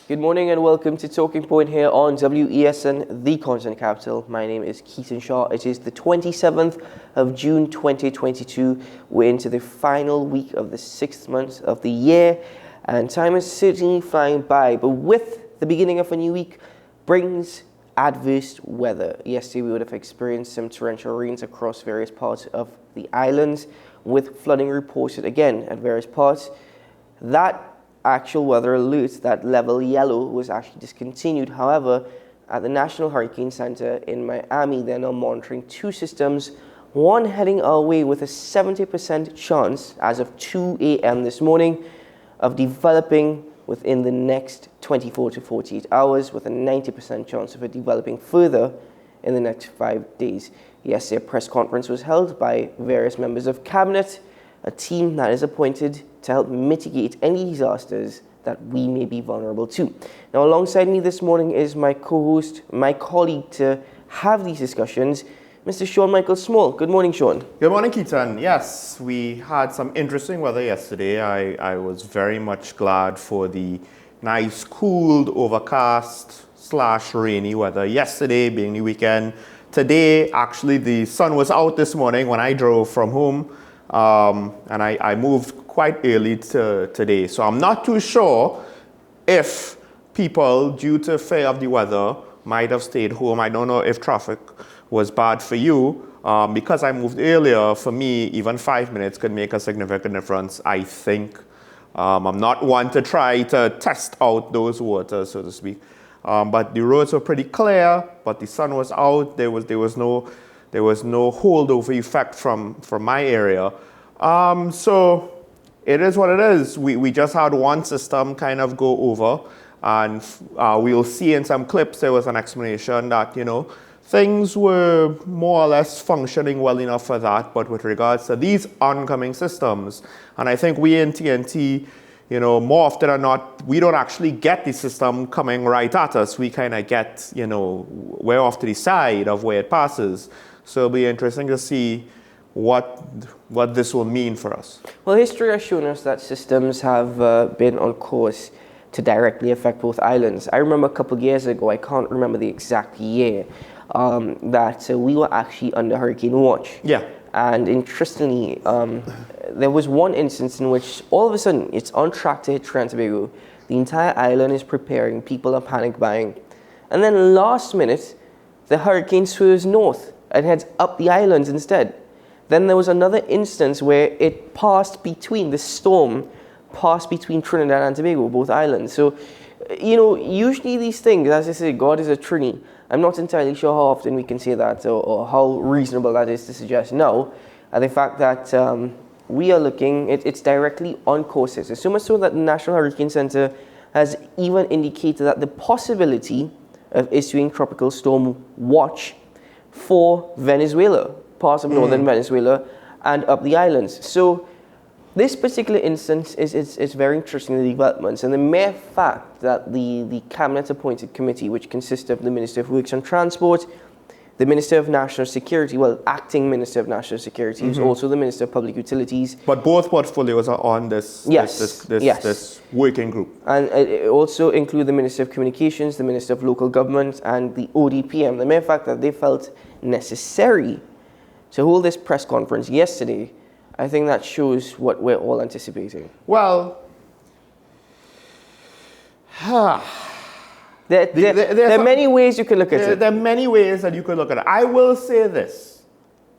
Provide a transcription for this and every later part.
Good morning and welcome to Talking Point here on WESN, the Content Capital. My name is Keaton Shaw. It is the 27th of June 2022. We're into the final week of the 6th month of the year, and time is certainly flying by. But with the beginning of a new week brings adverse weather. Yesterday we would have experienced some torrential rains across various parts of the islands, with flooding reported again at various parts. That actual weather alert, that level yellow, was actually discontinued. However, at the National Hurricane Center in Miami, they're now monitoring two systems, one heading our way with a 70% chance as of 2 a.m. this morning of developing within the next 24 to 48 hours, with a 90% chance of it developing further in the next 5 days. Yesterday, a press conference was held by various members of cabinet, a team that is appointed to help mitigate any disasters that we may be vulnerable to. Now, alongside me this morning is my co-host, my colleague to have these discussions, Mr. Sean Michael Small. Good morning, Sean. Good morning, Keaton. Yes, we had some interesting weather yesterday. I was very much glad for the nice, cooled, overcast / rainy weather yesterday being the weekend. Today, actually, the sun was out this morning when I drove from home. And I moved quite early today. So I'm not too sure if people, due to fear of the weather, might have stayed home. I don't know if traffic was bad for you. Because I moved earlier, for me, even 5 minutes could make a significant difference, I think. I'm not one to try to test out those waters, so to speak. But the roads were pretty clear, but the sun was out. There was no holdover effect from my area. So it is what it is. We just had one system kind of go over, and we'll see in some clips there was an explanation that, things were more or less functioning well enough for that. But with regards to these oncoming systems, and I think we in TNT, more often than not, we don't actually get the system coming right at us. We kind of get, we're off to the side of where it passes. So it'll be interesting to see what this will mean for us. Well, history has shown us that systems have been on course to directly affect both islands. I remember a couple of years ago, I can't remember the exact year, that we were actually under hurricane watch. Yeah. And interestingly, there was one instance in which all of a sudden it's on track to hit Trinidad and Tobago. The entire island is preparing, people are panic buying. And then last minute, the hurricane swerves north and heads up the islands instead. Then there was another instance where it passed between Trinidad and Tobago, both islands. So, usually these things, as I say, God is a Trini. I'm not entirely sure how often we can say that or how reasonable that is to suggest now. And the fact that we are looking, it's directly on courses. So much so that the National Hurricane Center has even indicated that the possibility of issuing tropical storm watch for Venezuela, parts of northern Venezuela, and up the islands. So this particular instance is very interesting, the developments, and the mere fact that the cabinet-appointed committee, which consists of the Minister of Works and Transport, the Minister of National Security, acting Minister of National Security, who's also the Minister of Public Utilities. But both portfolios are on this working group. And it also include the Minister of Communications, the Minister of Local Government, and the ODPM. The mere fact that they felt necessary to hold this press conference yesterday, I think that shows what we're all anticipating. Well, there are many ways you can look at it. There are many ways that you could look at it. I will say this.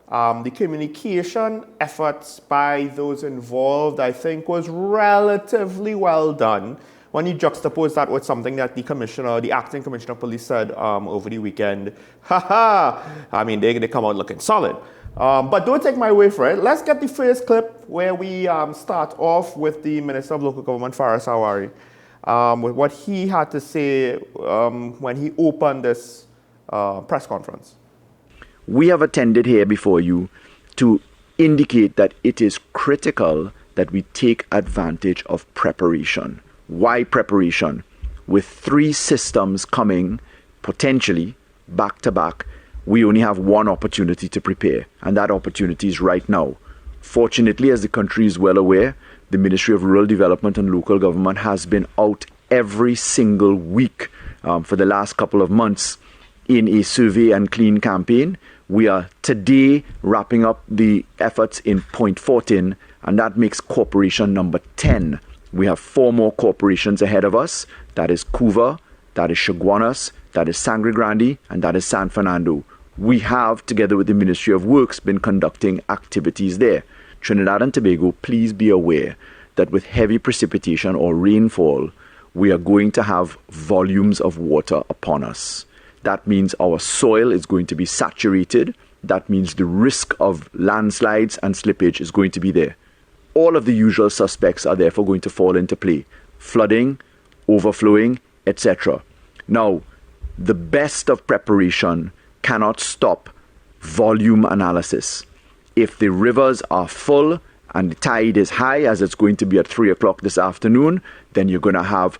The communication efforts by those involved, I think, was relatively well done. When you juxtapose that with something that the acting commissioner of police said over the weekend, they come out looking solid. But don't take my word for it. Let's get the first clip where we start off with the Minister of Local Government, Faris Awari, with what he had to say when he opened this press conference. We have attended here before you to indicate that it is critical that we take advantage of preparation. Why preparation? With 3 systems coming potentially back to back, we only have one opportunity to prepare, and that opportunity is right now. Fortunately, as the country is well aware, the Ministry of Rural Development and Local Government has been out every single week for the last couple of months in a survey and clean campaign. We are today wrapping up the efforts in Point Fortin, and that makes corporation number 10. We have 4 more corporations ahead of us. That is Couva, that is Chaguanas, that is Sangre Grande, and that is San Fernando. We have, together with the Ministry of Works, been conducting activities there. Trinidad and Tobago, please be aware that with heavy precipitation or rainfall, we are going to have volumes of water upon us. That means our soil is going to be saturated. That means the risk of landslides and slippage is going to be there. All of the usual suspects are therefore going to fall into play. Flooding, overflowing, etc. Now, the best of preparation cannot stop volume analysis. If the rivers are full and the tide is high, as it's going to be at 3 o'clock this afternoon, then you're going to have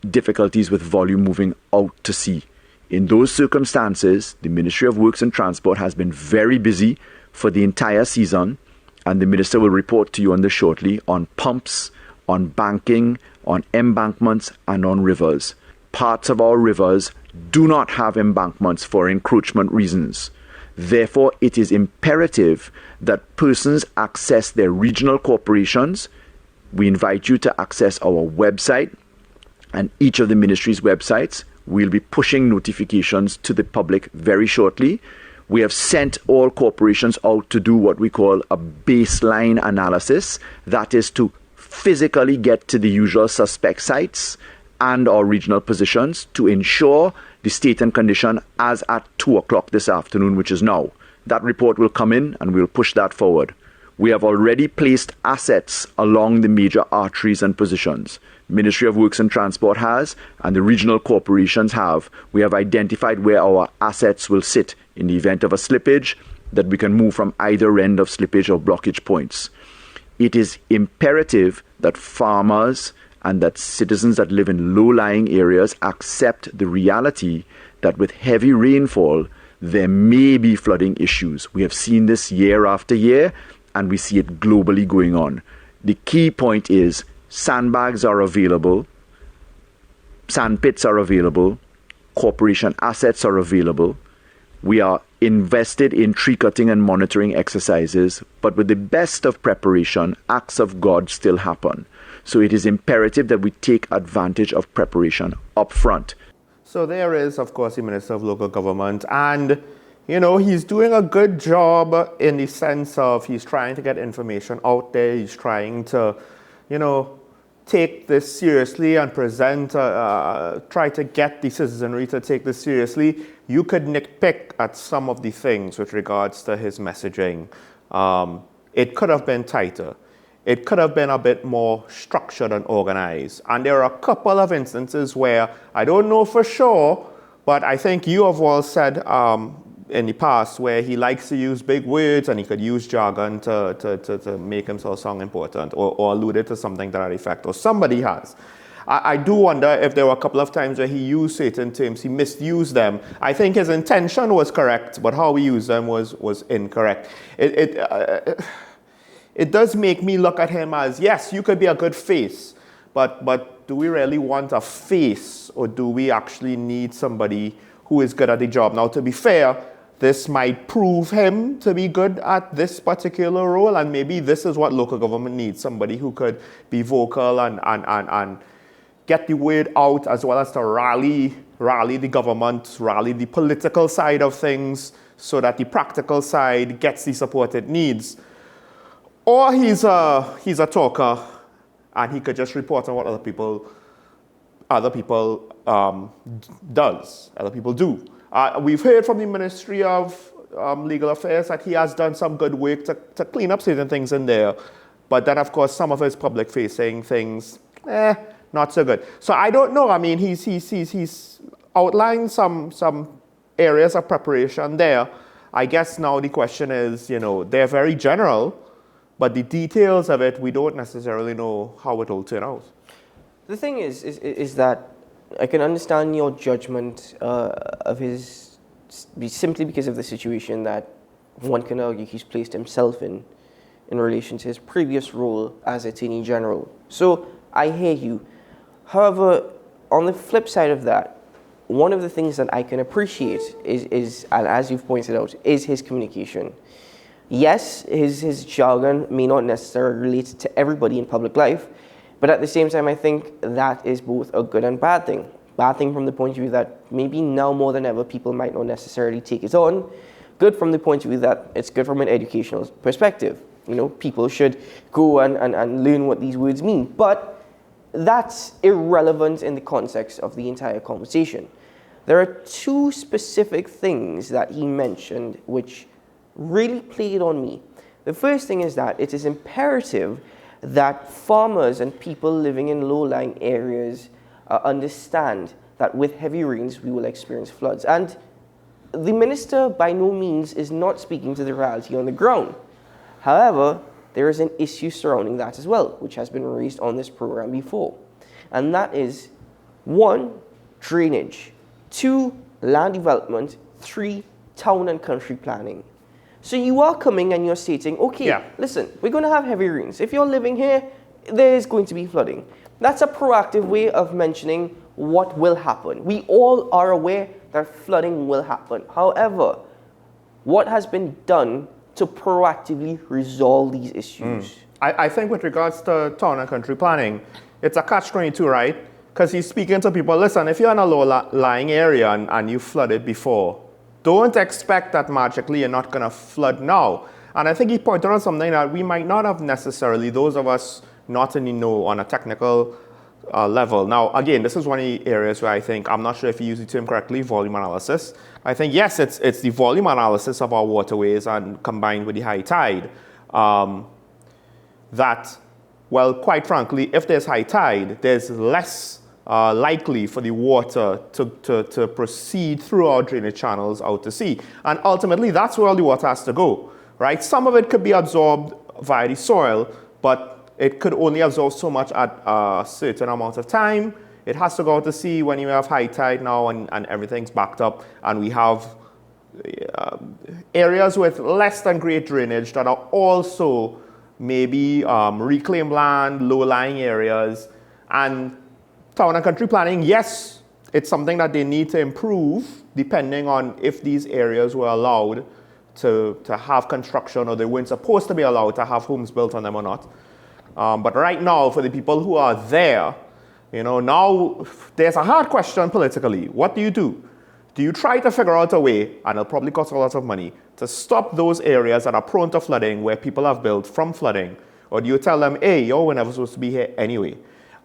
difficulties with volume moving out to sea. In those circumstances, the Ministry of Works and Transport has been very busy for the entire season, and the Minister will report to you on this shortly, on pumps, on banking, on embankments, and on rivers. Parts of our rivers do not have embankments for encroachment reasons. Therefore, it is imperative that persons access their regional corporations. We invite you to access our website and each of the ministry's websites. We'll be pushing notifications to the public very shortly. We have sent all corporations out to do what we call a baseline analysis. That is to physically get to the usual suspect sites and our regional positions to ensure the state and condition as at 2 o'clock this afternoon, which is now. That report will come in and we'll push that forward. We have already placed assets along the major arteries and positions. Ministry of Works and Transport has, and the regional corporations have. We have identified where our assets will sit in the event of a slippage, that we can move from either end of slippage or blockage points. It is imperative that farmers and that citizens that live in low-lying areas accept the reality that with heavy rainfall, there may be flooding issues. We have seen this year after year, and we see it globally going on. The key point is sandbags are available, sand pits are available, corporation assets are available. We are invested in tree cutting and monitoring exercises, but with the best of preparation, acts of God still happen. So it is imperative that we take advantage of preparation up front. So there is, of course, the Minister of Local Government, and he's doing a good job in the sense of he's trying to get information out there. He's trying to, take this seriously and try to get the citizenry to take this seriously. You could nitpick at some of the things with regards to his messaging. It could have been tighter. It could have been a bit more structured and organized. And there are a couple of instances where I don't know for sure, but I think you have all said in the past where he likes to use big words and he could use jargon to make himself sound important or alluded to something to that effect, or somebody has. I do wonder if there were a couple of times where he used certain terms, he misused them. I think his intention was correct, but how he used them was incorrect. It does make me look at him as, yes, you could be a good face, but do we really want a face, or do we actually need somebody who is good at the job? Now, to be fair, this might prove him to be good at this particular role, and maybe this is what local government needs, somebody who could be vocal and get the word out, as well as to rally the government, rally the political side of things, so that the practical side gets the support it needs. Or he's a talker, and he could just report on what other people do. We've heard from the Ministry of Legal Affairs that he has done some good work to clean up certain things in there. But then, of course, some of his public-facing things, not so good. So I don't know. I mean, he's outlined some areas of preparation there. I guess now the question is, they're very general, but the details of it, we don't necessarily know how it will turn out. The thing is that I can understand your judgment of his, simply because of the situation that one can argue he's placed himself in relation to his previous role as Attorney General. So I hear you. However, on the flip side of that, one of the things that I can appreciate is and as you've pointed out, is his communication. Yes, his jargon may not necessarily relate to everybody in public life, but at the same time, I think that is both a good and bad thing. Bad thing from the point of view that maybe now more than ever, people might not necessarily take it on. Good from the point of view that it's good from an educational perspective. You know, people should go and learn what these words mean. But that's irrelevant in the context of the entire conversation. There are two specific things that he mentioned which really played on me. The first thing is that it is imperative that farmers and people living in low-lying areas understand that with heavy rains we will experience floods. And the minister by no means is not speaking to the reality on the ground. However, there is an issue surrounding that as well, which has been raised on this program before. And that is 1, drainage, 2, land development, 3, town and country planning. So you are coming and you're stating, okay, listen, we're going to have heavy rains. If you're living here, there is going to be flooding. That's a proactive way of mentioning what will happen. We all are aware that flooding will happen. However, what has been done to proactively resolve these issues? I think with regards to town and country planning, it's a catch-22, right? Because he's speaking to people, listen, if you're in a low-lying area and you flooded before, don't expect that magically you're not going to flood now. And I think he pointed out something that we might not have necessarily, those of us not in the know on a technical level. Now, again, this is one of the areas where I think, I'm not sure if you use the term correctly, volume analysis. I think, yes, it's the volume analysis of our waterways and combined with the high tide that, well, quite frankly, if there's high tide, there's less likely for the water to proceed through our drainage channels out to sea. And ultimately, that's where all the water has to go, right? Some of it could be absorbed via the soil, but it could only absorb so much at a certain amount of time. It has to go out to sea when you have high tide now and everything's backed up, and we have areas with less than great drainage that are also maybe reclaimed land, low-lying areas. And town and country planning, yes, it's something that they need to improve depending on if these areas were allowed to have construction or they weren't supposed to be allowed to have homes built on them or not. But right now, for the people who are there, you know, now there's a hard question politically. What do? Do you try to figure out a way, and it'll probably cost a lot of money, to stop those areas that are prone to flooding, where people have built from flooding? Or do you tell them, hey, y'all were never supposed to be here anyway?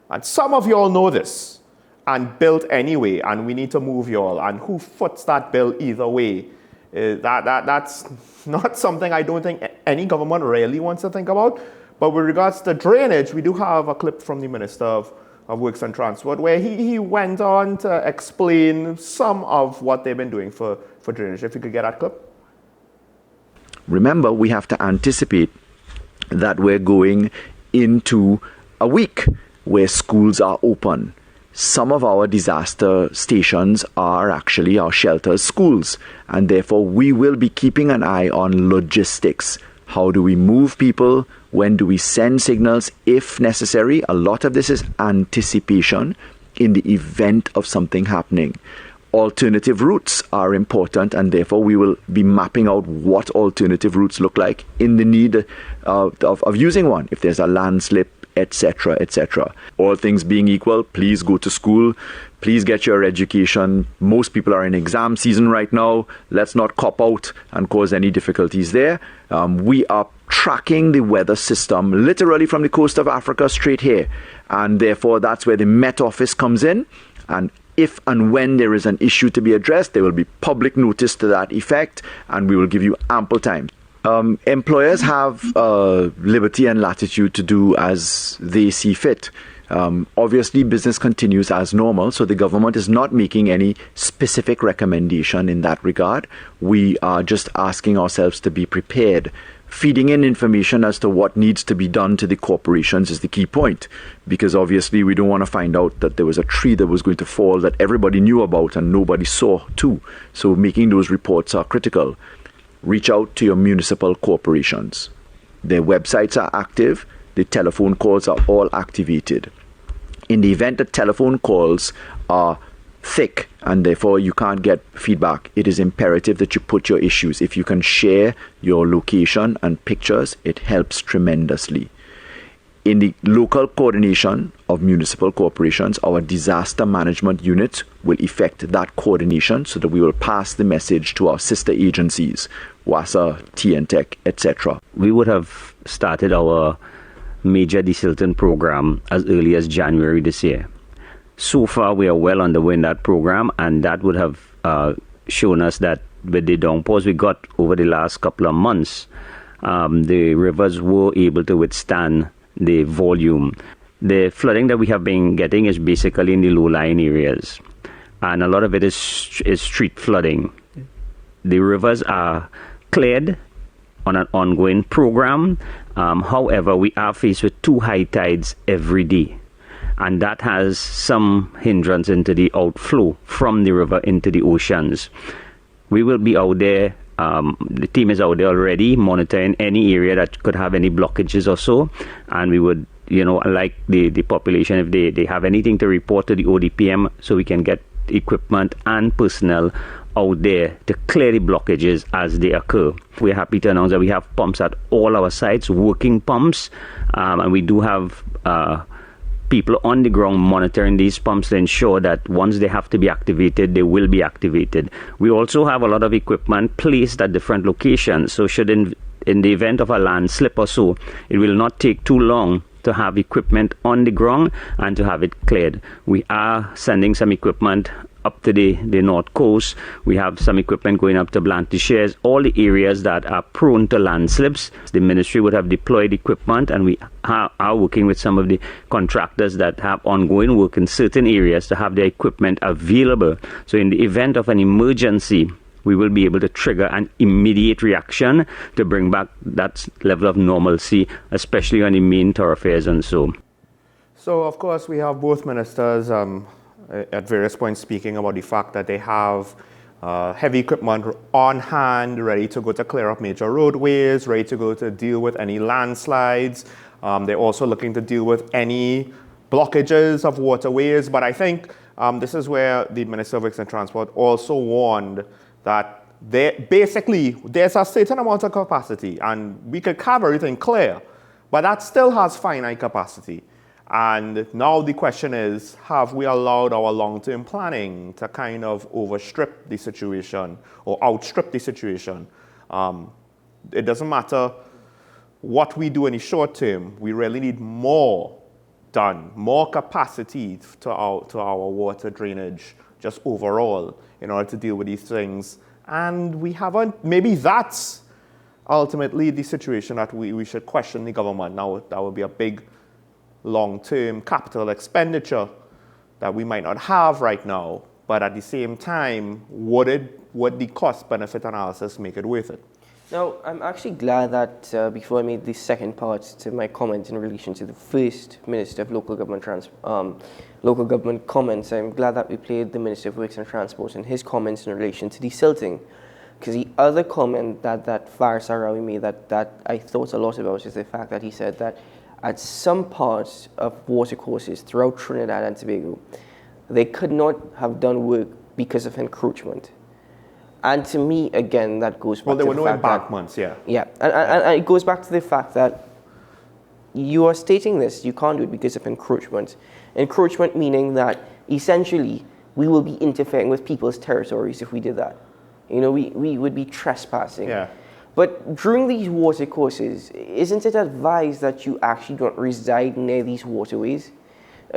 And some of y'all know this and built anyway, and we need to move y'all. And who foots that bill either way? That's not something I don't think any government really wants to think about. But with regards to drainage, we do have a clip from the Minister of Works and Transport where he went on to explain some of what they've been doing for drainage. If you could get that clip. Remember, we have to anticipate that we're going into a week where schools are open. Some of our disaster stations are actually our shelters schools, and therefore we will be keeping an eye on logistics. How do we move people? When do we send signals if necessary? A lot of this is anticipation in the event of something happening. Alternative routes are important, and therefore we will be mapping out what alternative routes look like in the need of using one. If there's a landslip, etc., etc. All things being equal, please go to school. Please get your education. Most people are in exam season right now. Let's not cop out and cause any difficulties there. We are tracking the weather system literally from the coast of Africa straight here. And therefore, that's where the Met Office comes in. And if and when there is an issue to be addressed, there will be public notice to that effect, and we will give you ample time. Employers have liberty and latitude to do as they see fit. Obviously, business continues as normal, so the government is not making any specific recommendation in that regard. We are just asking ourselves to be prepared. Feeding in information as to what needs to be done to the corporations is the key point, because obviously we don't want to find out that there was a tree that was going to fall that everybody knew about and nobody saw too. So making those reports are critical. Reach out to your municipal corporations. Their websites are active. The telephone calls are all activated. In the event that telephone calls are thick and therefore you can't get feedback, it is imperative that you put your issues. If you can share your location and pictures, it helps tremendously. In the local coordination of municipal corporations, our disaster management unit will effect that coordination so that we will pass the message to our sister agencies, WASA, TNTech, etc. We would have started our major desilting program as early as January this year. So far, we are well underway in that program, and that would have shown us that with the downpours we got over the last couple of months, the rivers were able to withstand the volume. The flooding that we have been getting is basically in the low-lying areas, and a lot of it is street flooding. The rivers are cleared on an ongoing program. However, we are faced with 2 high tides every day, and that has some hindrance into the outflow from the river into the oceans. We will be out there. The team is out there already monitoring any area that could have any blockages or so, and we would, like the population, if they have anything to report to the ODPM, so we can get equipment and personnel out there to clear the blockages as they occur. We're happy to announce that we have pumps at all our sites, working pumps, and we do have people on the ground monitoring these pumps to ensure that once they have to be activated, they will be activated. We also have a lot of equipment placed at different locations, so should in the event of a landslip or so, it will not take too long to have equipment on the ground and to have it cleared. We are sending some equipment up to the north coast. We have some equipment going up to Blantyre, all the areas that are prone to landslips. The ministry would have deployed equipment, and we are working with some of the contractors that have ongoing work in certain areas to have their equipment available. So in the event of an emergency, we will be able to trigger an immediate reaction to bring back that level of normalcy, especially on the main thoroughfares and so. So, of course, we have both ministers at various points speaking about the fact that they have heavy equipment on hand, ready to go to clear up major roadways, ready to go to deal with any landslides. They're also looking to deal with any blockages of waterways. But I think this is where the Minister of Works and Transport also warned that there's a certain amount of capacity, and we could have everything clear, but that still has finite capacity. And now the question is, have we allowed our long-term planning to kind of overstrip the situation or outstrip the situation? It doesn't matter what we do in the short term, we really need more done, more capacity to our water drainage just overall in order to deal with these things. And we haven't, maybe that's ultimately the situation that we should question the government. Now, that would be a big long-term capital expenditure that we might not have right now, but at the same time, would the cost-benefit analysis make it worth it? Now, I'm actually glad that before I made the second part to my comment in relation to the first Minister of Local Government comments, I'm glad that we played the Minister of Works and Transport and his comments in relation to desilting. Because the other comment that Faris Harawi made that I thought a lot about is the fact that he said that at some parts of watercourses throughout Trinidad and Tobago, they could not have done work because of encroachment. And to me, again, that goes back to the fact that... Well, there were no embankments, yeah. Yeah, and it goes back to the fact that you are stating this, you can't do it because of encroachment. Encroachment meaning that, essentially, we will be interfering with people's territories if we did that. You know, we would be trespassing. Yeah. But during these watercourses, isn't it advised that you actually don't reside near these waterways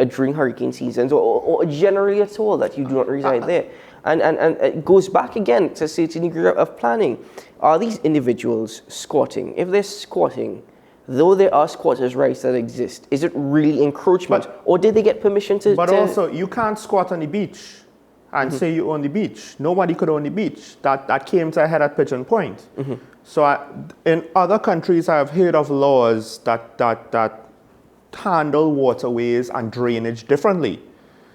during hurricane seasons, or generally at all, that you do not reside there? And it goes back again to a certain degree of planning. Are these individuals squatting? If they're squatting, though there are squatters' rights that exist, is it really encroachment? or did they get permission to... But also, you can't squat on the beach and say you own the beach. Nobody could own the beach. That came to a head at Pigeon Point. So in other countries, I've heard of laws that handle waterways and drainage differently.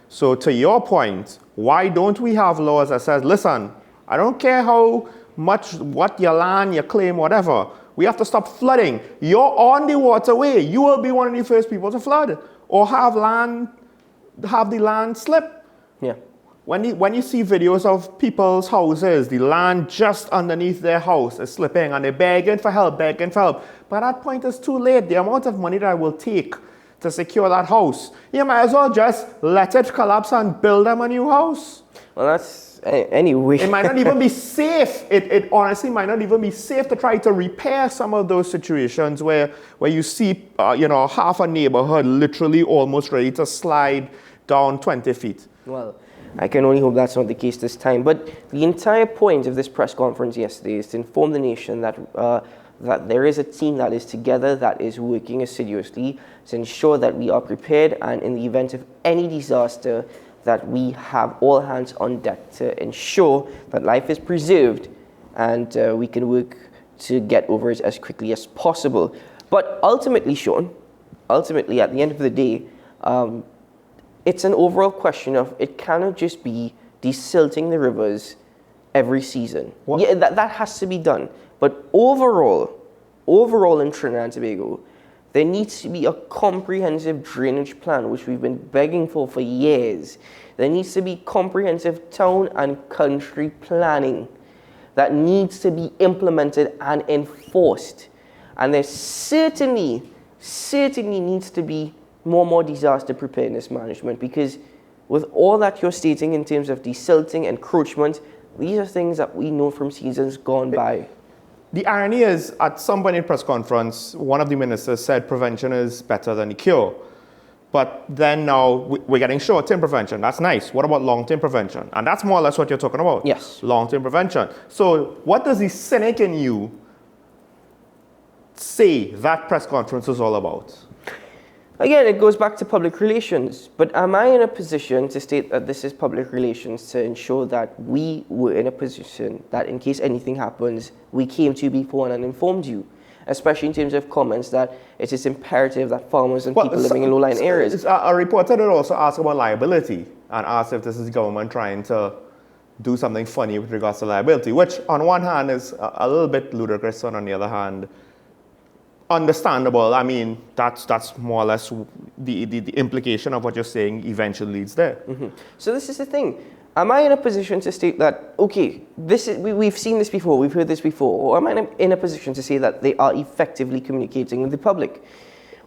So to your point, why don't we have laws that says, listen, I don't care how much, what your land, your claim, whatever, we have to stop flooding. You're on the waterway. You will be one of the first people to flood or have land have the land slip. Yeah. When you see videos of people's houses, the land just underneath their house is slipping and they're begging for help, begging for help. By that point, it's too late. The amount of money that I will take to secure that house, you might as well just let it collapse and build them a new house. Well, that's anyway. It might not even be safe. It honestly might not even be safe to try to repair some of those situations where you see, half a neighborhood literally almost ready to slide down 20 feet. Well, I can only hope that's not the case this time. But the entire point of this press conference yesterday is to inform the nation that that there is a team that is together, that is working assiduously to ensure that we are prepared, and in the event of any disaster, that we have all hands on deck to ensure that life is preserved and we can work to get over it as quickly as possible. But ultimately, Sean, at the end of the day, it's an overall question of it cannot just be desilting the rivers every season. What? Yeah, that has to be done. But overall in Trinidad and Tobago, there needs to be a comprehensive drainage plan, which we've been begging for years. There needs to be comprehensive town and country planning that needs to be implemented and enforced. And there certainly needs to be more disaster preparedness management, because with all that you're stating in terms of desilting, encroachment, these are things that we know from seasons gone by. The irony is, at some point in press conference, one of the ministers said prevention is better than the cure. But then now we're getting short-term prevention. That's nice. What about long-term prevention? And that's more or less what you're talking about. Yes. Long-term prevention. So what does the cynic in you say that press conference is all about? Again, it goes back to public relations. But am I in a position to state that this is public relations to ensure that we were in a position that in case anything happens, we came to you before and informed you? Especially in terms of comments that it is imperative that farmers and people living in low-lying areas. A reporter did also ask about liability and asked if this is the government trying to do something funny with regards to liability, which on one hand is a little bit ludicrous, and on the other hand, understandable. I mean, that's more or less the implication of what you're saying eventually leads there. Mm-hmm. So this is the thing. Am I in a position to state that, okay, we've seen this before, we've heard this before, or am I in a position to say that they are effectively communicating with the public?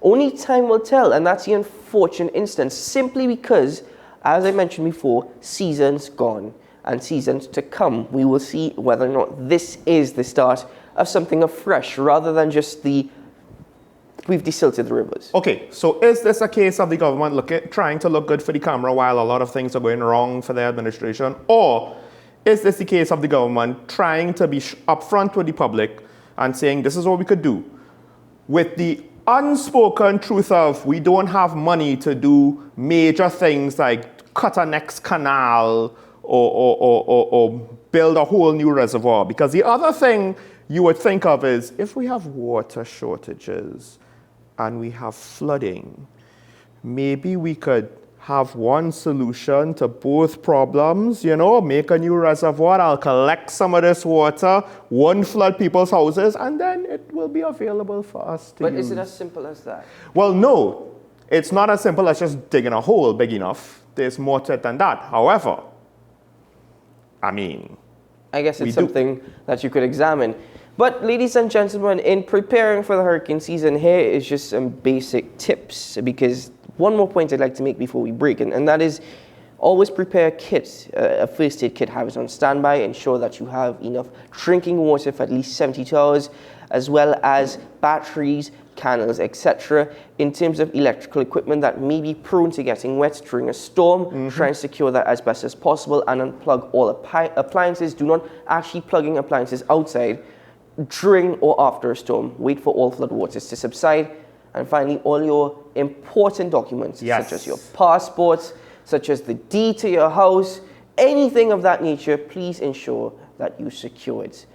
Only time will tell, and that's the unfortunate instance, simply because, as I mentioned before, seasons gone and seasons to come. We will see whether or not this is the start of something afresh, rather than just we've desilted the rivers. Okay, so is this a case of the government trying to look good for the camera while a lot of things are going wrong for their administration? Or is this the case of the government trying to be upfront with the public and saying this is what we could do, with the unspoken truth of we don't have money to do major things like cut a next canal or build a whole new reservoir? Because the other thing you would think of is if we have water shortages and we have flooding, maybe we could have one solution to both problems, make a new reservoir, I'll collect some of this water, won't flood people's houses, and then it will be available for us to use. But is it as simple as that? Well, no, it's not as simple as just digging a hole big enough. There's more to it than that. However, I guess it's something that you could examine. But ladies and gentlemen, in preparing for the hurricane season, here is just some basic tips, because one more point I'd like to make before we break, and that is always prepare a kit, a first aid kit, have it on standby, ensure that you have enough drinking water for at least 72 hours, as well as batteries, candles, etc. In terms of electrical equipment that may be prone to getting wet during a storm, try and secure that as best as possible and unplug all appliances. Do not actually plug in appliances outside during or after a storm. Wait for all flood waters to subside. And finally, all your important documents, such as your passports, such as the deed to your house, anything of that nature, please ensure that you secure it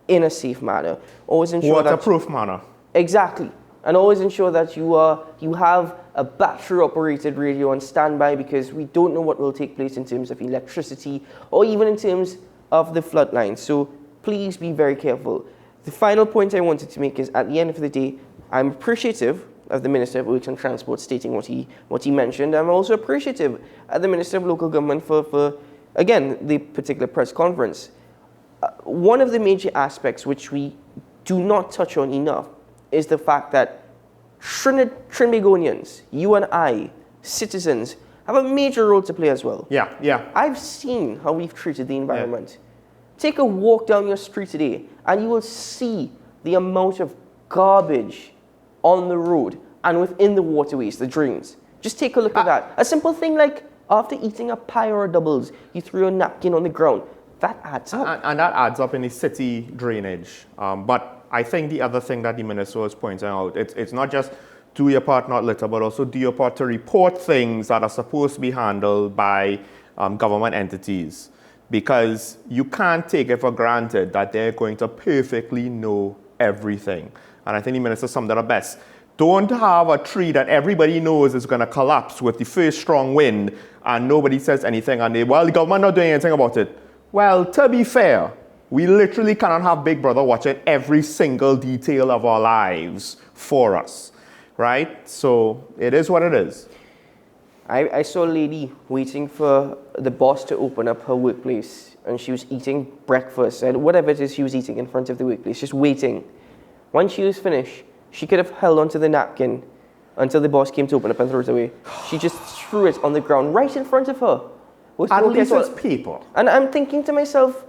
in a safe manner. Always ensure waterproof manner. Exactly. And always ensure that you have a battery-operated radio on standby, because we don't know what will take place in terms of electricity or even in terms of the flood lines. So please be very careful. The final point I wanted to make is, at the end of the day, I'm appreciative of the Minister of Works and Transport stating what he mentioned. I'm also appreciative of the Minister of Local Government for again, the particular press conference. One of the major aspects which we do not touch on enough is the fact that Trinbagonians, you and I, citizens, have a major role to play as well. Yeah. I've seen how we've treated the environment. Yeah. Take a walk down your street today and you will see the amount of garbage on the road and within the waterways, the drains. Just take a look at that. A simple thing like after eating a pie or a doubles, you threw a napkin on the ground. That adds up. And that adds up in the city drainage. But I think the other thing that the minister was pointing out, it's not just do your part, not litter, but also do your part to report things that are supposed to be handled by government entities. Because you can't take it for granted that they're going to perfectly know everything. And I think the minister summed it up best. Don't have a tree that everybody knows is going to collapse with the first strong wind and nobody says anything and the government not doing anything about it. Well, to be fair, we literally cannot have Big Brother watching every single detail of our lives for us, right? So it is what it is. I saw a lady waiting for the boss to open up her workplace and she was eating breakfast and whatever it is she was eating in front of the workplace, just waiting. Once she was finished, she could have held onto the napkin until the boss came to open up and throw it away. She just threw it on the ground right in front of her. At least it's people. And I'm thinking to myself,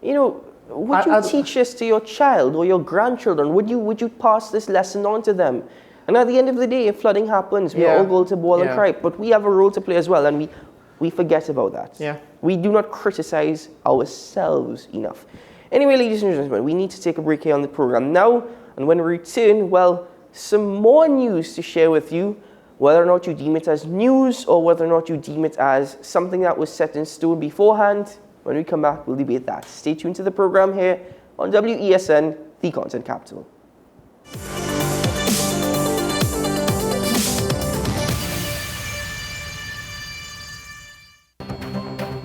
you know, would you teach this to your child or your grandchildren? Would you pass this lesson on to them? And at the end of the day, if flooding happens, we all go to boil and cry. But we have a role to play as well, and we forget about that. Yeah. We do not criticize ourselves enough. Anyway, ladies and gentlemen, we need to take a break here on the program now. And when we return, well, some more news to share with you, whether or not you deem it as news or whether or not you deem it as something that was set in stone beforehand. When we come back, we'll debate that. Stay tuned to the program here on WESN, the Content Capital.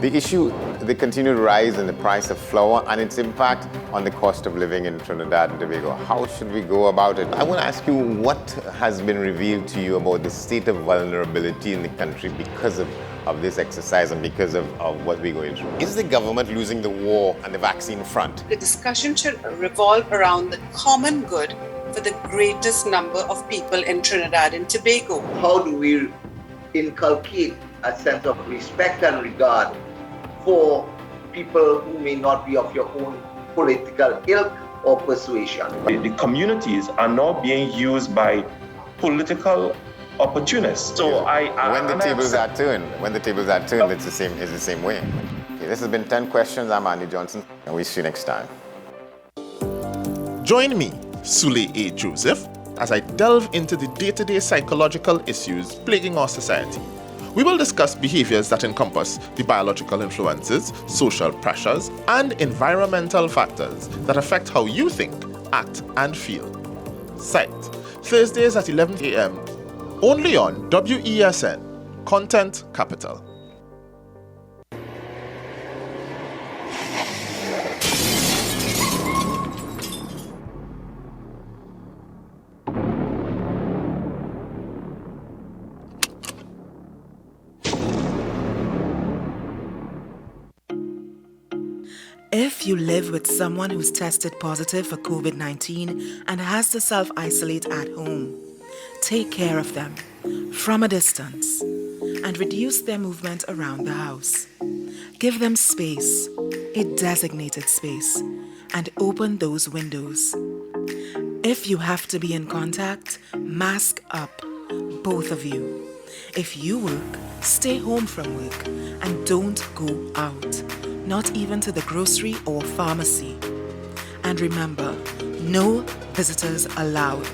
The issue, the continued rise in the price of flour and its impact on the cost of living in Trinidad and Tobago. How should we go about it? I want to ask you what has been revealed to you about the state of vulnerability in the country because of this exercise and because of what we're going through. Is the government losing the war on the vaccine front? The discussion should revolve around the common good for the greatest number of people in Trinidad and Tobago. How do we inculcate a sense of respect and regard for people who may not be of your own political ilk or persuasion? The communities are now being used by political opportunists. So when the tables are turned, it's the same way. Okay, this has been 10 Questions. I'm Andy Johnson, and we'll see you next time. Join me, Sule A. Joseph, as I delve into the day-to-day psychological issues plaguing our society. We will discuss behaviors that encompass the biological influences, social pressures, and environmental factors that affect how you think, act, and feel. Sight, Thursdays at 11 a.m. only on WESN, Content Capital. If you live with someone who's tested positive for COVID-19 and has to self-isolate at home, take care of them from a distance and reduce their movement around the house. Give them space, a designated space, and open those windows. If you have to be in contact, mask up, both of you. If you work, stay home from work and don't go out, not even to the grocery or pharmacy. And remember, no visitors allowed.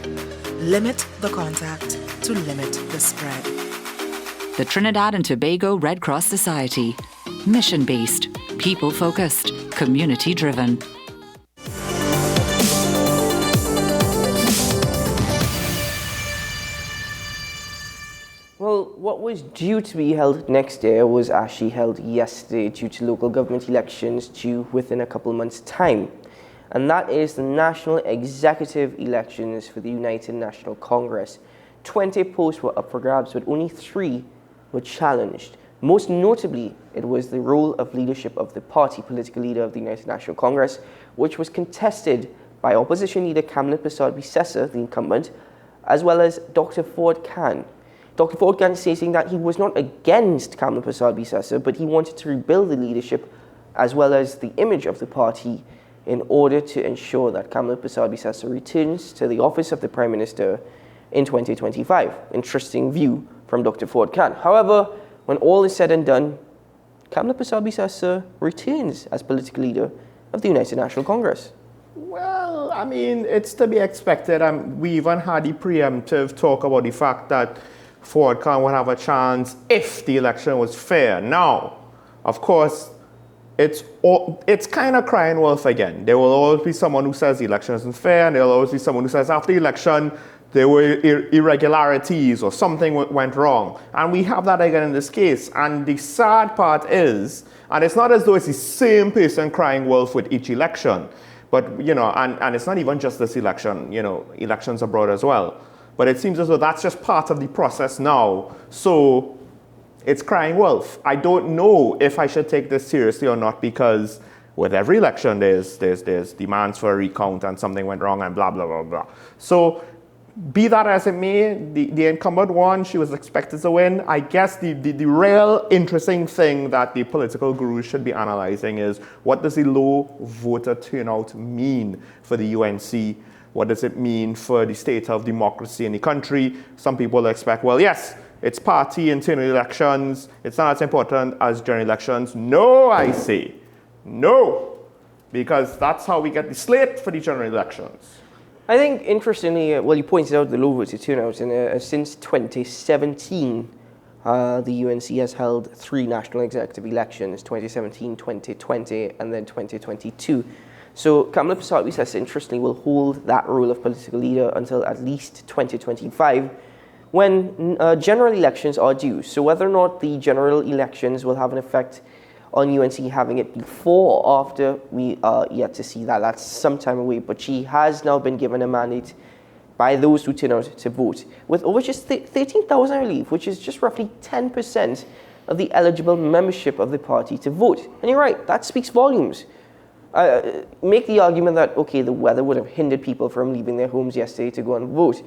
Limit the contact to limit the spread. The Trinidad and Tobago Red Cross Society. Mission-based, people-focused, community-driven. Well, what was due to be held next year was actually held yesterday due to local government elections due within a couple months' time. And that is the national executive elections for the United National Congress. 20 posts were up for grabs, but only 3 were challenged. Most notably, it was the role of leadership of the party political leader of the United National Congress, which was contested by opposition leader Kamla Persad-Bissessar, the incumbent, as well as Dr. Ford Khan. Dr. Ford Khan stating that he was not against Kamla Persad-Bissessar, but he wanted to rebuild the leadership as well as the image of the party in order to ensure that Kamla Persad-Bissessar returns to the office of the Prime Minister in 2025. Interesting view from Dr. Ford Khan. However, when all is said and done, Kamla Persad-Bissessar returns as political leader of the United National Congress. Well, I mean, it's to be expected. We even had the preemptive talk about the fact that Ford Khan would have a chance if the election was fair. Now, of course, it's kind of crying wolf again. There will always be someone who says the election isn't fair, and there will always be someone who says after the election there were irregularities or something went wrong. And we have that again in this case. And the sad part is, and it's not as though it's the same person crying wolf with each election, but, you know, and it's not even just this election, you know, elections abroad as well. But it seems as though that's just part of the process now. So it's crying wolf. I don't know if I should take this seriously or not, because with every election there's demands for a recount and something went wrong and blah, blah, blah, blah. So be that as it may, the incumbent won. She was expected to win. I guess the real interesting thing that the political gurus should be analyzing is, what does the low voter turnout mean for the UNC? What does it mean for the state of democracy in the country? Some people expect, well, yes, it's party internal elections. It's not as important as general elections. No, I say. No. Because that's how we get the slate for the general elections. I think, interestingly, well, you pointed out the low voter turnout, and since 2017, the UNC has held 3 national executive elections, 2017, 2020, and then 2022. So Kamla Persad-Bissessar, interestingly, will hold that role of political leader until at least 2025, when general elections are due. So whether or not the general elections will have an effect on UNC having it before or after, we are yet to see that. That's some time away, but she has now been given a mandate by those who turn out to vote, with over just 13,000, I believe, which is just roughly 10% of the eligible membership of the party to vote. And you're right, that speaks volumes. Make the argument that, okay, the weather would have hindered people from leaving their homes yesterday to go and vote.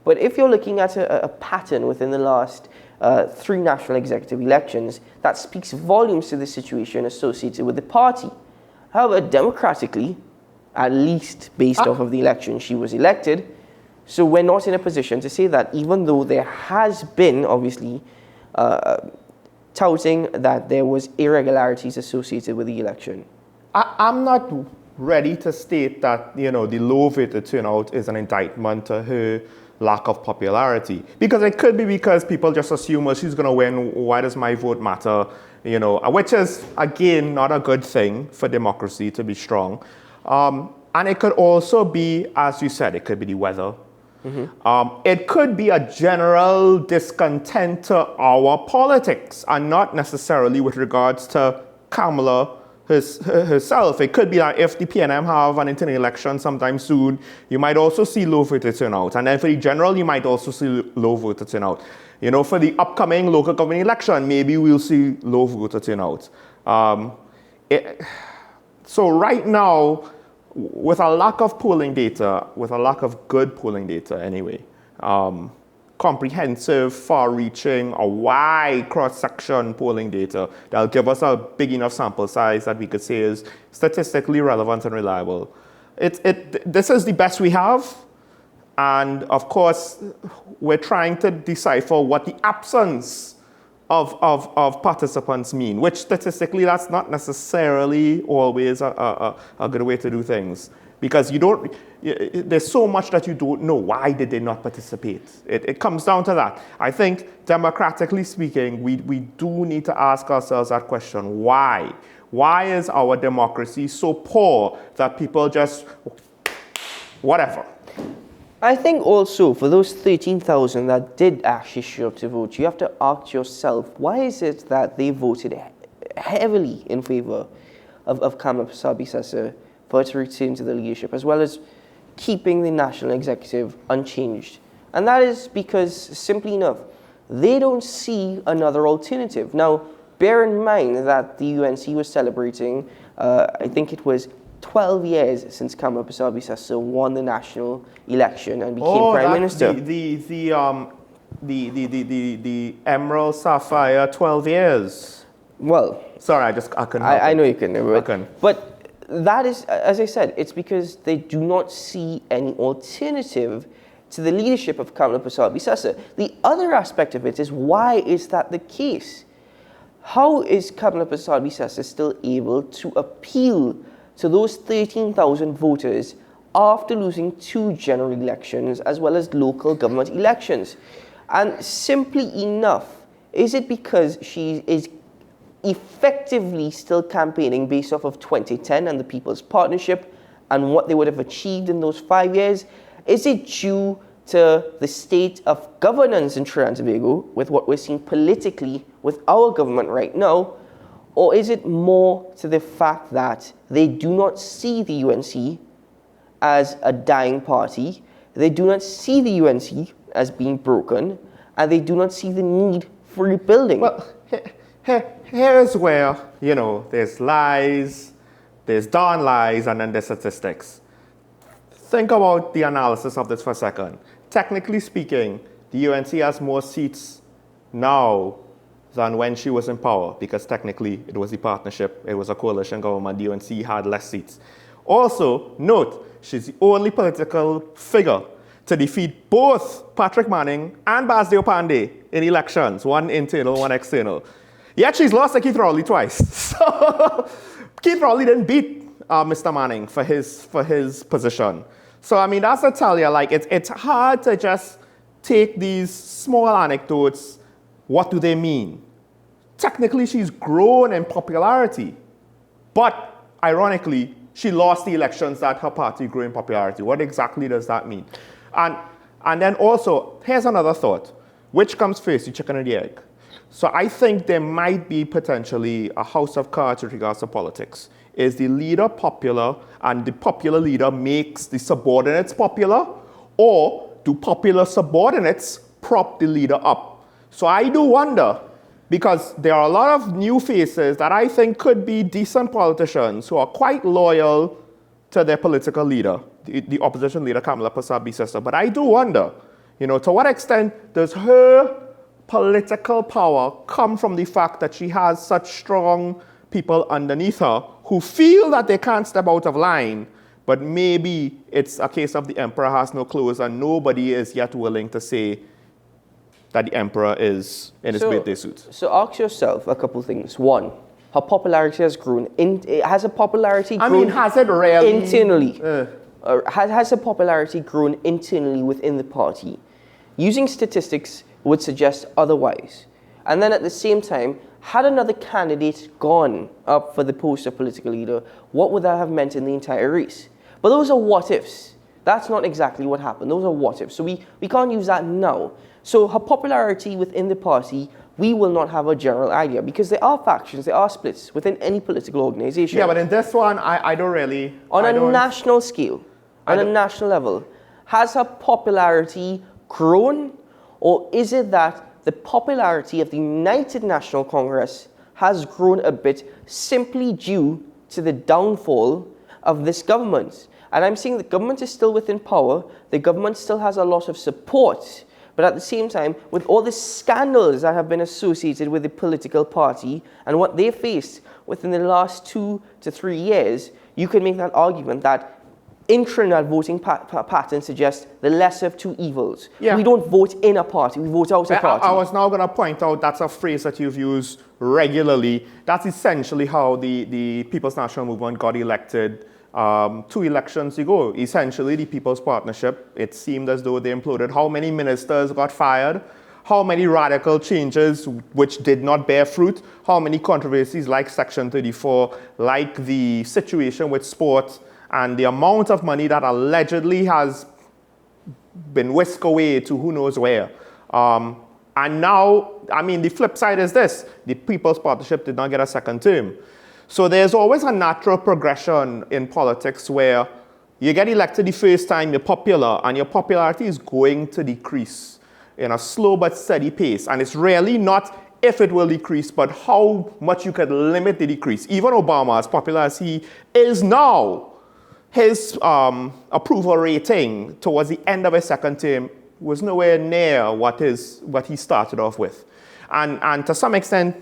But if you're looking at a pattern within the last 3 national executive elections, that speaks volumes to the situation associated with the party. However, democratically, at least based off of the election, she was elected. So we're not in a position to say that, even though there has been, obviously, touting that there was irregularities associated with the election. I'm not ready to state that, you know, the low voter turnout is an indictment to her lack of popularity, because it could be because people just assume, well, she's going to win, why does my vote matter, you know, which is, again, not a good thing for democracy to be strong. And it could also be, as you said, it could be the weather. Mm-hmm. It could be a general discontent to our politics, and not necessarily with regards to Kamala herself. It could be that if the PNM have an internal election sometime soon, you might also see low voter turnout. And then for the general, you might also see low voter turnout. You know, for the upcoming local government election, maybe we'll see low voter turnout. So right now, with a lack of polling data, with a lack of good polling data anyway, comprehensive, far-reaching, a wide cross-section polling data that'll give us a big enough sample size that we could say is statistically relevant and reliable. This is the best we have, and of course, we're trying to decipher what the absence of participants mean, which statistically that's not necessarily always a good way to do things. Because there's so much that you don't know. Why did they not participate? It comes down to that. I think, democratically speaking, we do need to ask ourselves that question. Why? Why is our democracy so poor that people just, whatever? I think also, for those 13,000 that did actually show up to vote, you have to ask yourself, why is it that they voted heavily in favor of Kamla Persad-Bissessar for her to return to the leadership, as well as keeping the national executive unchanged And that is because, simply enough, they don't see another alternative. Now, bear in mind that the UNC was celebrating, I think it was 12 years since Kamala Persad-Bissessar won the national election and became Prime Minister. The Emerald Sapphire 12 years. Well, sorry, I couldn't. I know you couldn't. I couldn't. But that is, as I said, it's because they do not see any alternative to the leadership of Kamala Persad-Bissessar. The other aspect of it is, why is that the case? How is Kamala Persad-Bissessar still able to appeal to those 13,000 voters after losing 2 general elections as well as local government elections? And simply enough, is it because she is effectively still campaigning based off of 2010 and the People's Partnership and what they would have achieved in those 5 years? Is it due to the state of governance in Trinidad and Tobago with what we're seeing politically with our government right now? Or is it more to the fact that they do not see the UNC as a dying party, they do not see the UNC as being broken, and they do not see the need for rebuilding? Well, here's where, there's lies, there's darn lies, and then there's statistics. Think about the analysis of this for a second. Technically speaking, the UNC has more seats now than when she was in power, because technically it was the partnership, it was a coalition government, the UNC had less seats. Also, note, she's the only political figure to defeat both Patrick Manning and Basdeo Panday in elections, one internal, one external. Yet she's lost to Keith Rowley twice. So Keith Rowley didn't beat Mr. Manning for his position. So, I mean, that's to tell you, it's hard to just take these small anecdotes. What do they mean? Technically, she's grown in popularity. But, ironically, she lost the elections that her party grew in popularity. What exactly does that mean? And then also, here's another thought. Which comes first, the chicken or the egg? So I think there might be potentially a house of cards with regards to politics. Is the leader popular and the popular leader makes the subordinates popular? Or do popular subordinates prop the leader up? So I do wonder, because there are a lot of new faces that I think could be decent politicians who are quite loyal to their political leader, the opposition leader, Kamala Persad-Bissessar. But I do wonder, to what extent does her political power come from the fact that she has such strong people underneath her who feel that they can't step out of line, but maybe it's a case of the emperor has no clothes and nobody is yet willing to say that the emperor is in his birthday suit. So ask yourself a couple things. One, her popularity has grown. Has her popularity grown has it really? Internally? Has her popularity grown internally within the party? Using statistics would suggest otherwise. And then at the same time, had another candidate gone up for the post of political leader, what would that have meant in the entire race? But those are what-ifs. That's not exactly what happened. Those are what-ifs. So we can't use that now. So her popularity within the party, we will not have a general idea, because there are factions, there are splits within any political organization. Yeah, but in this one, I don't really... On a national scale, on a national level, has her popularity grown? Or is it that the popularity of the United National Congress has grown a bit simply due to the downfall of this government? And I'm saying the government is still within power, the government still has a lot of support, but at the same time, with all the scandals that have been associated with the political party and what they faced within the last 2 to 3 years, you could make that argument that in Trinidad, voting pattern suggests the lesser of two evils. Yeah. We don't vote in a party, we vote out a party. I was now going to point out that's a phrase that you've used regularly. That's essentially how the People's National Movement got elected 2 elections ago. Essentially, the People's Partnership, it seemed as though they imploded. How many ministers got fired? How many radical changes which did not bear fruit? How many controversies like Section 34, like the situation with sport, and the amount of money that allegedly has been whisked away to who knows where. And now, the flip side is this. The People's Partnership did not get a second term. So there's always a natural progression in politics where, You get elected the first time, you're popular, and your popularity is going to decrease in a slow but steady pace. And it's really not if it will decrease, but how much you could limit the decrease. Even Obama, as popular as he is now, his approval rating towards the end of his second term was nowhere near what he started off with. And to some extent,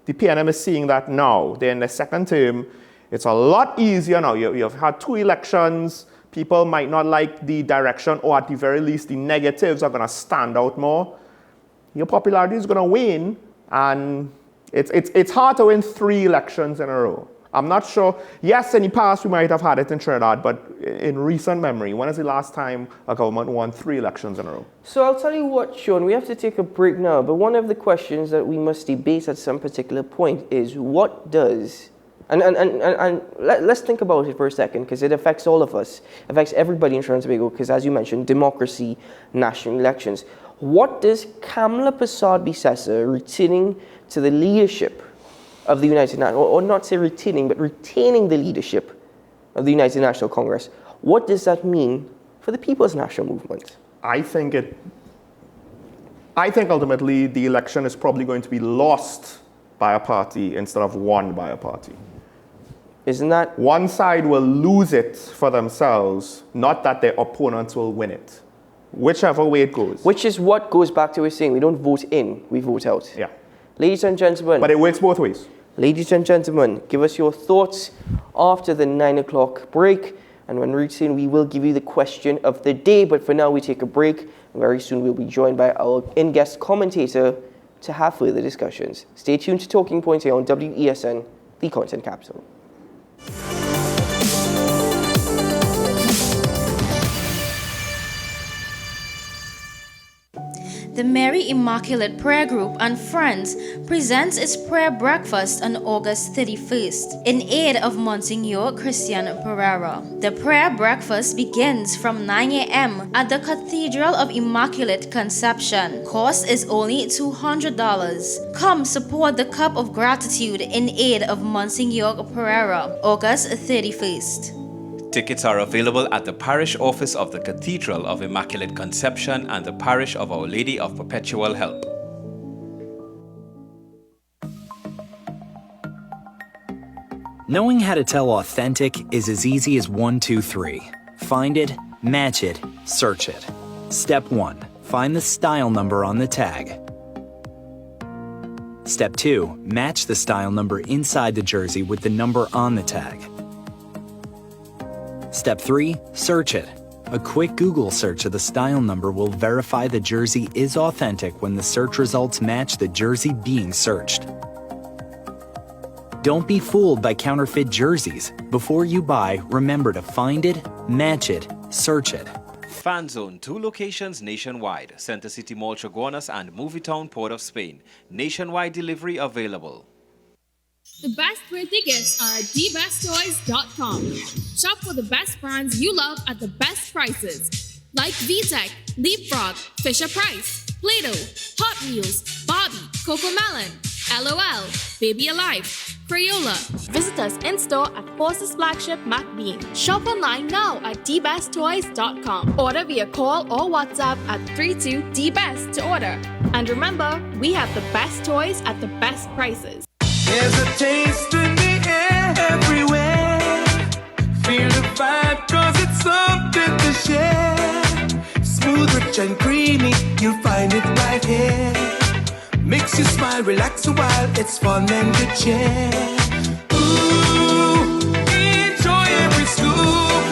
the PNM is seeing that now. They're in the second term. It's a lot easier now. You've had 2 elections. People might not like the direction, or at the very least, the negatives are going to stand out more. Your popularity is going to wane, and it's hard to win 3 elections in a row. I'm not sure. Yes, in the past, we might have had it in Trinidad, but in recent memory, when is the last time a government won 3 elections in a row? So I'll tell you what, Sean, we have to take a break now, but one of the questions that we must debate at some particular point is what does... And let's think about it for a second, because it affects all of us. It affects everybody in Trinidad and Tobago, because as you mentioned, democracy, national elections. What does Kamla Persad-Bissessar returning to the leadership of the United Nations, or not say returning, but retaining the leadership of the United National Congress, what does that mean for the People's National Movement? I think ultimately the election is probably going to be lost by a party instead of won by a party. Isn't that? One side will lose it for themselves, not that their opponents will win it. Whichever way it goes. Which is what goes back to us saying we don't vote in, we vote out. Yeah. Ladies and gentlemen. But it works both ways. Ladies and gentlemen, give us your thoughts after the 9 o'clock break. And when we return, we will give you the question of the day. But for now, we take a break. Very soon, we'll be joined by our in-guest commentator to have further discussions. Stay tuned to Talking Points here on WESN, the Content Capital. The Mary Immaculate Prayer Group and Friends presents its prayer breakfast on August 31st in aid of Monsignor Christian Pereira. The prayer breakfast begins from 9 a.m. at the Cathedral of Immaculate Conception. Cost is only $200. Come support the Cup of Gratitude in aid of Monsignor Pereira, August 31st. Tickets are available at the Parish Office of the Cathedral of Immaculate Conception and the Parish of Our Lady of Perpetual Help. Knowing how to tell authentic is as easy as 1, 2, 3. Find it, match it, search it. Step 1. Find the style number on the tag. Step 2. Match the style number inside the jersey with the number on the tag. Step 3. Search it. A quick Google search of the style number will verify the jersey is authentic when the search results match the jersey being searched. Don't be fooled by counterfeit jerseys. Before you buy, remember to find it, match it, search it. Fan Zone, 2 locations nationwide. Center City Mall, Chaguanas and Movietown, Port of Spain. Nationwide delivery available. The best birthday gifts are at dbesttoys.com. Shop for the best brands you love at the best prices. Like VTech, Leapfrog, Fisher-Price, Play-Doh, Hot Wheels, Barbie, Cocomelon, LOL, Baby Alive, Crayola. Visit us in-store at Forces Flagship MacBean. Shop online now at dbesttoys.com. Order via call or WhatsApp at 32DBEST to order. And remember, we have the best toys at the best prices. There's a taste in the air everywhere. Feel the vibe cause it's something to share. Smooth, rich and creamy, you'll find it right here. Makes you smile, relax a while, it's fun and good cheer. Ooh, enjoy every scoop.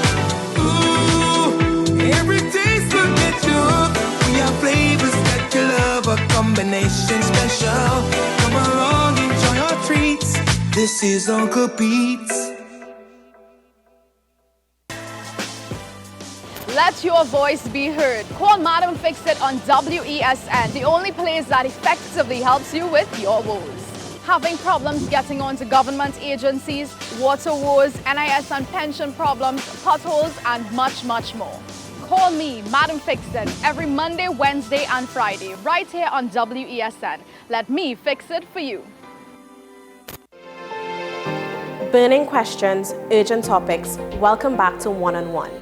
Ooh, every taste will get you hooked. We have flavors that you love, a combination special. Come along, enjoy your treats. This is Uncle Pete's. Let your voice be heard. Call Madam Fix-It on WESN, the only place that effectively helps you with your woes. Having problems getting onto government agencies, water woes, NIS and pension problems, potholes, and much, much more. Call me, Madam Fix-It, every Monday, Wednesday, and Friday, right here on WESN. Let me fix it for you. Burning questions, urgent topics. Welcome back to One on One.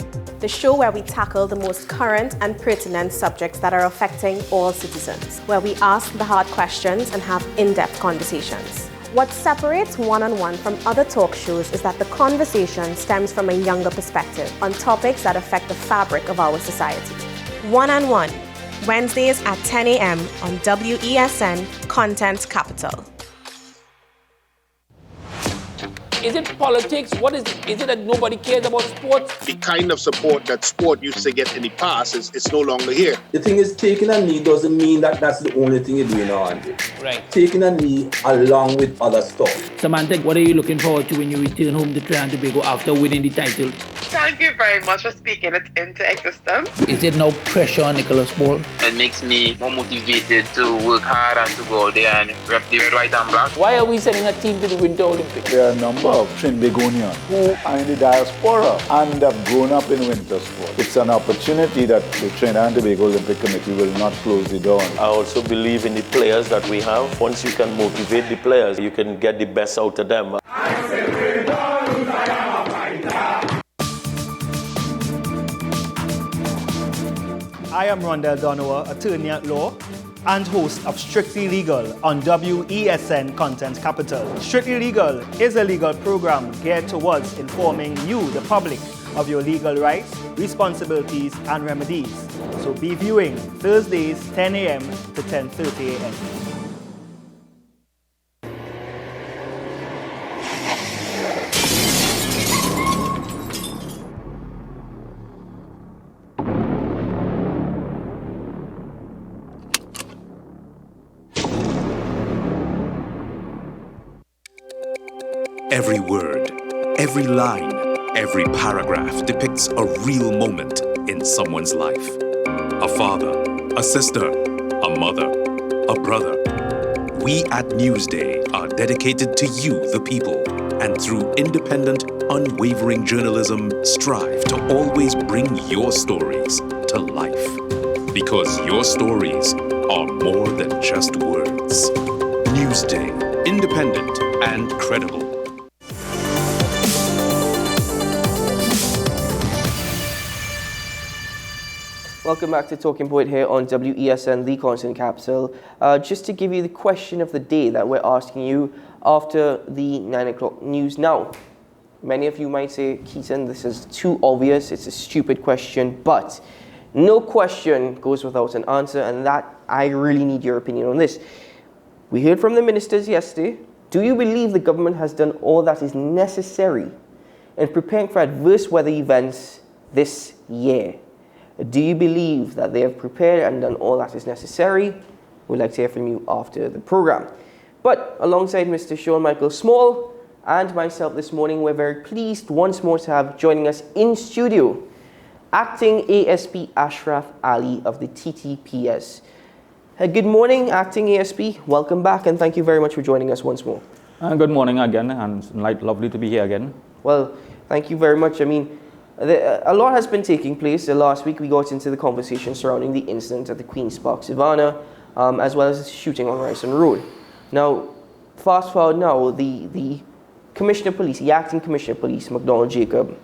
the show where we tackle the most current and pertinent subjects that are affecting all citizens, where we ask the hard questions and have in-depth conversations. What separates One-on-One from other talk shows is that the conversation stems from a younger perspective on topics that affect the fabric of our society. One-on-One, Wednesdays at 10 a.m. on WESN Content Capital. Is it politics? What is it? Is it that nobody cares about sports? The kind of support that sport used to get in the past is no longer here. The thing is, taking a knee doesn't mean that that's the only thing you're doing on it. Right. Taking a knee along with other stuff. Samantha, what are you looking forward to when you return home to Trinidad and Tobago after winning the title? Thank you very much for speaking it into existence. Is it no pressure on Nicholas Paul? It makes me more motivated to work hard and to go out there and rep the red, white and black. Why are we sending a team to the Winter Olympics? There are a number of Trinbagonians who are in the diaspora and have grown up in winter sport. It's an opportunity that the Trinidad and Tobago Olympic Committee will not close the door. I also believe in the players that we have. Once you can motivate the players, you can get the best out of them. I am Rondell Donowa, attorney at law and host of Strictly Legal on WESN Content Capital. Strictly Legal is a legal program geared towards informing you, the public, of your legal rights, responsibilities, and remedies. So be viewing Thursdays 10 a.m. to 10:30 a.m. Every word, every line, every paragraph depicts a real moment in someone's life. A father, a sister, a mother, a brother. We at Newsday are dedicated to you, the people, and through independent, unwavering journalism, strive to always bring your stories to life. Because your stories are more than just words. Newsday, independent and credible. Welcome back to Talking Point here on WESN, the Content Capital. Just to give you the question of the day that we're asking you after the 9 o'clock news. Now, many of you might say, Keaton, this is too obvious, it's a stupid question, but no question goes without an answer, and that I really need your opinion on this. We heard from the ministers yesterday. Do you believe the government has done all that is necessary in preparing for adverse weather events this year? Do you believe that they have prepared and done all that is necessary? We'd like to hear from you after the program. But alongside Mr. Sean Michael Small and myself this morning, we're very pleased once more to have joining us in studio, Acting ASP Ashraf Ali of the TTPS. Good morning, Acting ASP. Welcome back, and thank you very much for joining us once more. Good morning again, and lovely to be here again. Well, thank you very much. I mean, a lot has been taking place. Last week we got into the conversation surrounding the incident at the Queen's Park Savannah, as well as the shooting on Ryerson Road. Now, fast forward now, the Commissioner of Police, the Acting Commissioner of Police, McDonald Jacob,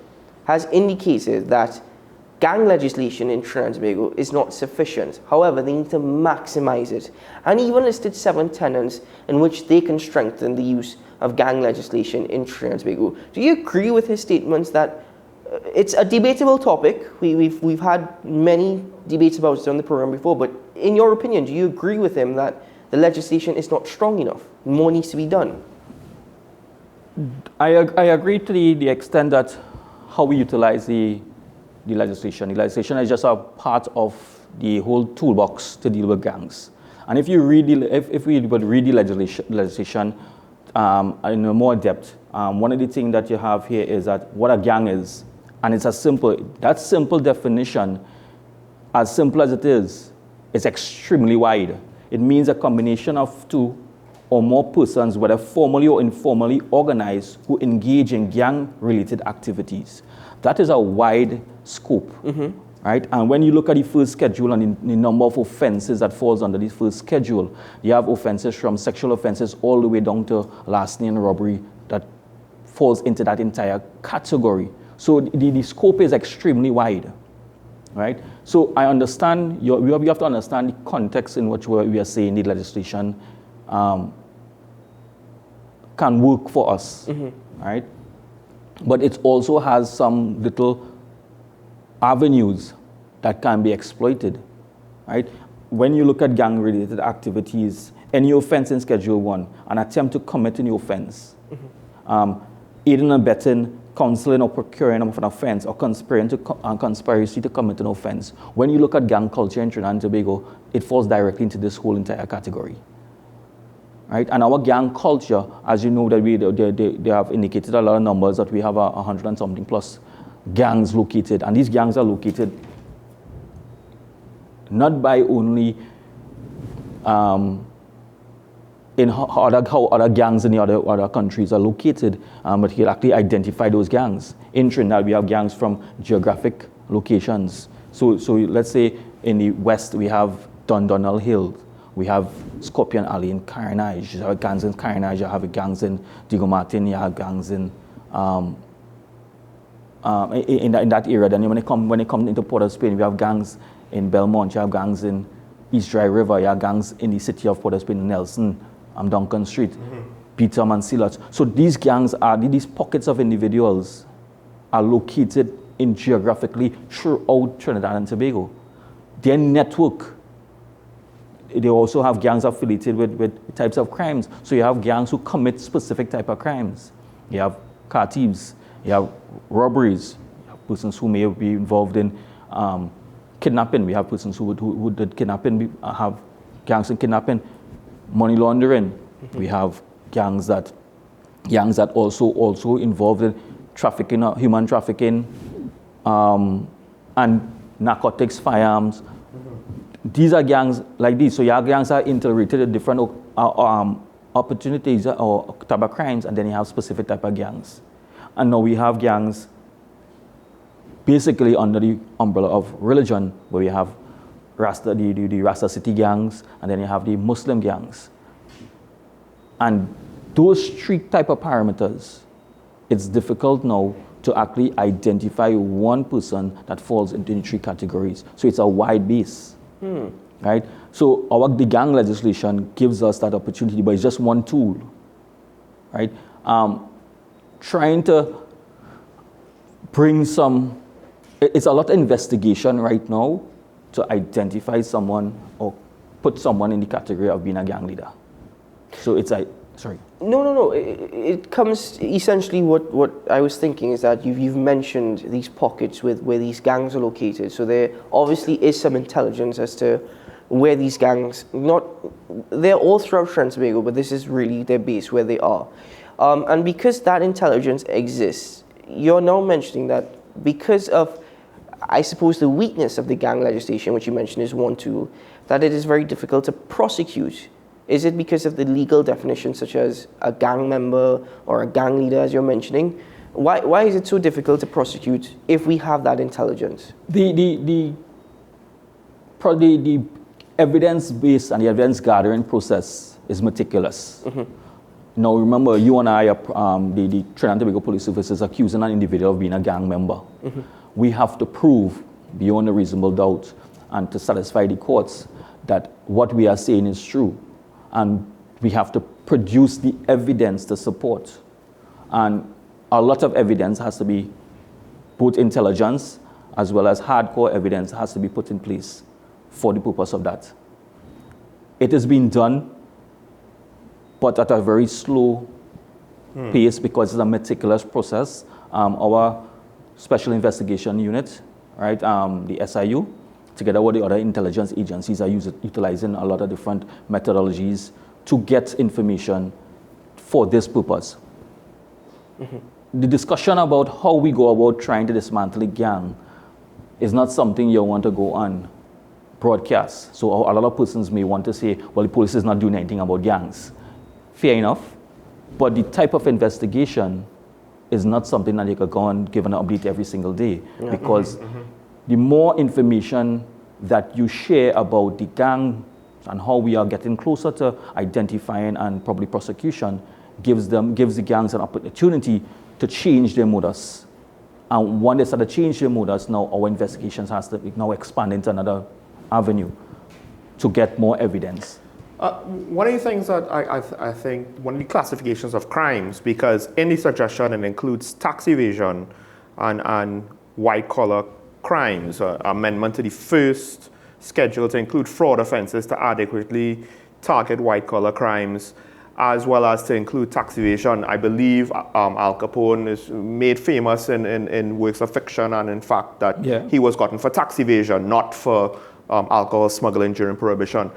has indicated that gang legislation in Trinidad and Tobago is not sufficient. However, they need to maximize it, and even listed 7 tenets in which they can strengthen the use of gang legislation in Trinidad and Tobago. Do you agree with his statements that it's a debatable topic? We've had many debates about it on the program before, but in your opinion, do you agree with him that the legislation is not strong enough? More needs to be done. I agree to the extent that how we utilize the legislation. The legislation is just a part of the whole toolbox to deal with gangs. And if you read if we would read the legislation in more depth, one of the things that you have here is that what a gang is. And it's that simple definition, as simple as it is extremely wide. It means a combination of 2 or more persons, whether formally or informally organized, who engage in gang-related activities. That is a wide scope, right? And when you look at the first schedule and the number of offenses that falls under the first schedule, you have offenses from sexual offenses all the way down to larceny and robbery that falls into that entire category. So the scope is extremely wide, right? So I understand, we have to understand the context in which we are saying the legislation can work for us, right? But it also has some little avenues that can be exploited, right? When you look at gang-related activities, any offense in Schedule 1, an attempt to commit any offense, aiding and abetting, counseling or procuring of an offense, or conspiracy to commit an offense. When you look at gang culture in Trinidad and Tobago, it falls directly into this whole entire category. Right? And our gang culture, as you know, that they have indicated a lot of numbers, that we have 100 and something plus gangs located, and these gangs are located not by only in how other gangs in the other countries are located, but he'll actually identify those gangs. In Trinidad, we have gangs from geographic locations. So let's say in the west, we have Dundonald Hill, we have Scorpion Alley in Carnage, you have gangs in Carnage, you have gangs in Diego Martin, you have gangs in that area. Then when they come into Port of Spain, we have gangs in Belmont, you have gangs in East Dry River, you have gangs in the city of Port of Spain, Nelson, Duncan Street, Peter Mansilat. So these gangs these pockets of individuals are located geographically throughout Trinidad and Tobago. Their network, they also have gangs affiliated with types of crimes. So you have gangs who commit specific type of crimes. You have car thieves, you have robberies, you have persons who may be involved in kidnapping. We have persons who did kidnapping, have gangs in kidnapping, money laundering. We have gangs that also involved in trafficking, human trafficking, and narcotics, firearms. These are gangs like these. So your gangs are integrated in different opportunities or type of crimes, and then you have specific type of gangs. And now we have gangs basically under the umbrella of religion, where we have the Rasta City gangs, and then you have the Muslim gangs. And those three type of parameters, it's difficult now to actually identify one person that falls into the three categories. So it's a wide base, right? So the gang legislation gives us that opportunity, but it's just one tool, right? Trying to bring it's a lot of investigation right now to identify someone or put someone in the category of being a gang leader. So it's sorry. No. It comes essentially what I was thinking is that you've mentioned these pockets where these gangs are located. So there obviously is some intelligence as to where these gangs, they're all throughout Trinidad and Tobago, but this is really their base where they are. And because that intelligence exists, you're now mentioning that because of, I suppose, the weakness of the gang legislation, which you mentioned is one tool, that it is very difficult to prosecute. Is it because of the legal definition, such as a gang member or a gang leader, as you're mentioning? Why is it so difficult to prosecute if we have that intelligence? The evidence-based and the evidence gathering process is meticulous. Now remember, you and I, the Trinidad and Tobago Police Service is accusing an individual of being a gang member. We have to prove beyond a reasonable doubt and to satisfy the courts that what we are saying is true. And we have to produce the evidence to support. And a lot of evidence has to be, both intelligence as well as hardcore evidence has to be put in place for the purpose of that. It is being done, but at a very slow pace because it's a meticulous process. Our Special Investigation Unit, right, the SIU, together with the other intelligence agencies, are utilizing a lot of different methodologies to get information for this purpose. The discussion about how we go about trying to dismantle a gang is not something you want to go on broadcast. So a lot of persons may want to say, well, the police is not doing anything about gangs. Fair enough, but the type of investigation is not something that you can go and give an update every single day, because the more information that you share about the gang and how we are getting closer to identifying and probably prosecution gives the gangs an opportunity to change their modus And when they start to change their modus, now our investigations has to now expand into another avenue to get more evidence. One of the things that I think, one of the classifications of crimes, because in the suggestion it includes tax evasion and white-collar crimes, amendment to the first schedule to include fraud offenses to adequately target white-collar crimes, as well as to include tax evasion. I believe Al Capone is made famous in works of fiction and in fact that he was gotten for tax evasion, not for alcohol smuggling during Prohibition.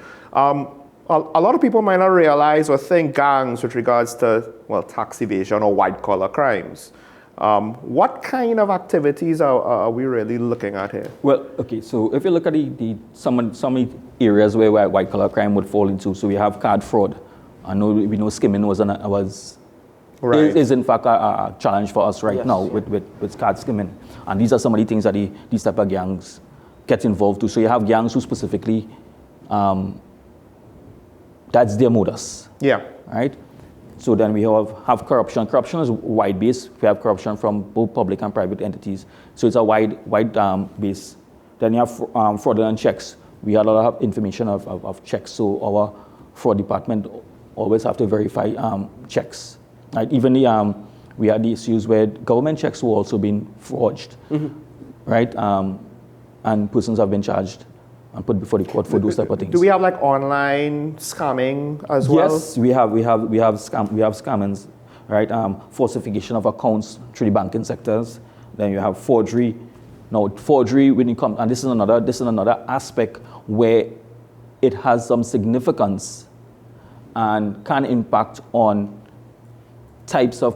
A lot of people might not realize or think gangs with regards to, well, tax evasion or white-collar crimes. What kind of activities are we really looking at here? Well, okay, so if you look at some areas where white-collar crime would fall into, so we have card fraud. I know we know skimming is in fact a challenge for us right now with card skimming. And these are some of the things that these type of gangs get involved to. So you have gangs who specifically, that's their modus. Yeah. Right? So then we have corruption. Corruption is wide-based. We have corruption from both public and private entities. So it's a wide base. Then you have fraudulent checks. We had a lot of information of checks. So our fraud department always have to verify checks. Right? Even we had the issues where government checks were also being forged. Right? And persons have been charged and put before the court for those type of things. Do we have like online scamming as well? Yes, we have scammings, right? Falsification of accounts through the banking sectors. Then you have forgery. Now forgery, when it comes, and this is another aspect where it has some significance and can impact on types of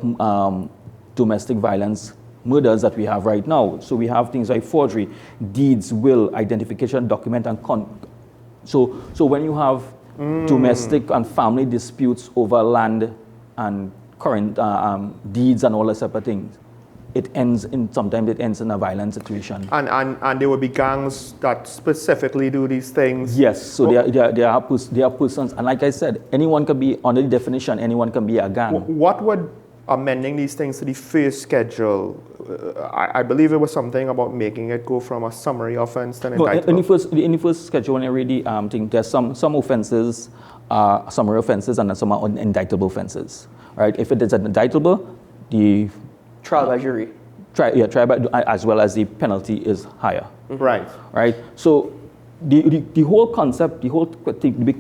domestic violence murders that we have right now. So we have things like forgery, deeds, will, identification, document, and so when you have domestic and family disputes over land and current deeds and all that type of things, sometimes it ends in a violent situation. And there will be gangs that specifically do these things? Yes, so there are persons, and like I said, anyone can be, under the definition, anyone can be a gang. What would amending these things to the first schedule, I believe it was something about making it go from a summary offense to an indictable. In the first schedule, when I read the thing, there's some offenses are summary offenses and then some are indictable offenses. Right? If it is an indictable, the trial by jury. Trial by, as well as the penalty is higher. Right. Right. So the whole concept, the big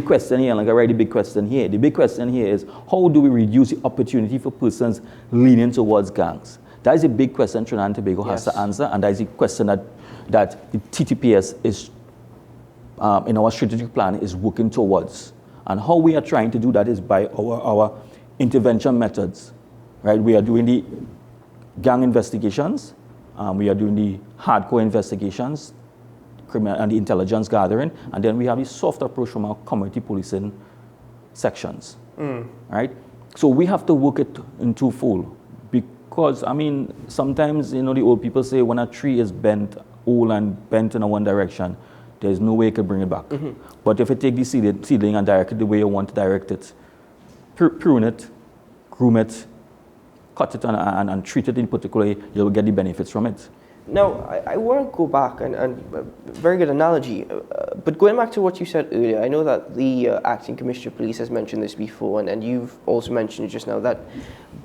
question here, like I write the big question here. The big question here is, how do we reduce the opportunity for persons leaning towards gangs? That is a big question Trinidad and Tobago has to answer, and that is a question that the TTPS is, in our strategic plan, is working towards. And how we are trying to do that is by our intervention methods. Right? We are doing the gang investigations, we are doing the hardcore investigations, and the intelligence gathering, and then we have the soft approach from our community policing sections. Right? So we have to work it in twofold, because I mean sometimes the old people say when a tree is bent in a one direction, there's no way you can bring it back. But if you take the seedling and direct it the way you want to direct it, prune it, groom it, cut it and treat it in particular way, you'll get the benefits from it. Now, I want to go back, and very good analogy, but going back to what you said earlier, I know that the Acting Commissioner of Police has mentioned this before, and you've also mentioned just now that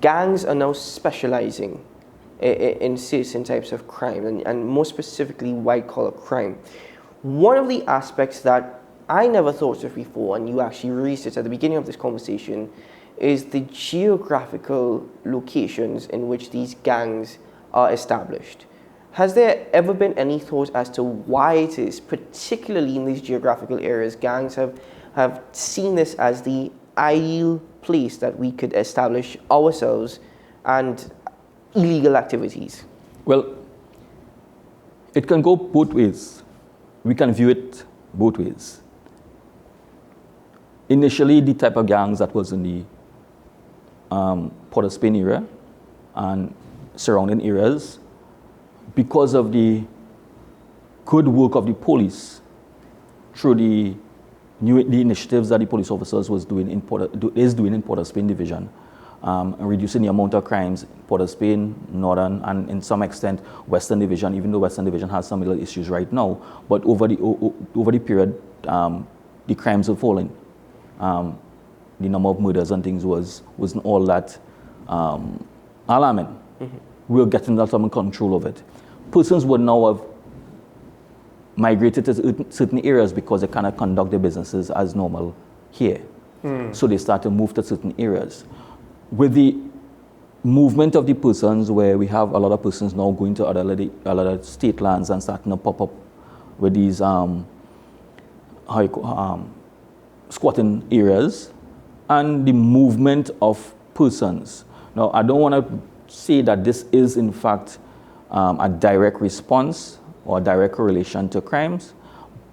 gangs are now specializing in certain types of crime, and more specifically white-collar crime. One of the aspects that I never thought of before, and you actually raised it at the beginning of this conversation, is the geographical locations in which these gangs are established. Has there ever been any thought as to why it is, particularly in these geographical areas, gangs have seen this as the ideal place that we could establish ourselves and illegal activities? Well, it can go both ways. We can view it both ways. Initially, the type of gangs that was in the Port of Spain area and surrounding areas, because of the good work of the police through the initiatives that the police officers is doing in Port of Spain Division, reducing the amount of crimes in Port of Spain, Northern, and in some extent Western Division, even though Western Division has some little issues right now. But over the period, the crimes have fallen. The number of murders and things wasn't all that alarming. Mm-hmm. We're getting some control of it. Persons would now have migrated to certain areas because they cannot conduct their businesses as normal here. So they start to move to certain areas. With the movement of the persons, where we have a lot of persons now going to other state lands and starting to pop up with these squatting areas, and the movement of persons. Now, I don't want to say that this is in fact a direct response or a direct correlation to crimes,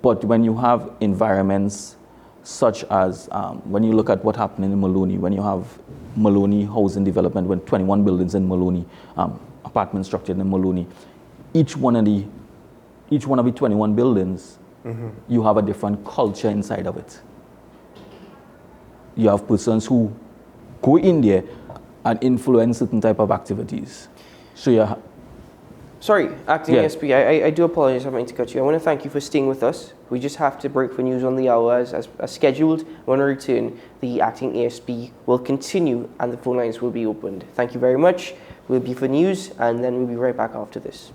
but when you have environments such as when you look at what happened in Maloney, when you have Maloney housing development, when 21 buildings in Maloney, apartment structured in Maloney, each one of the 21 buildings, you have a different culture inside of it. You have persons who go in there and influence certain type of activities. So yeah. Sorry, Acting ASP, I do apologize for having to cut you. I want to thank you for staying with us. We just have to break for news on the hour as scheduled. When we return, the Acting ASP will continue and the phone lines will be opened. Thank you very much. We'll be for news and then we'll be right back after this.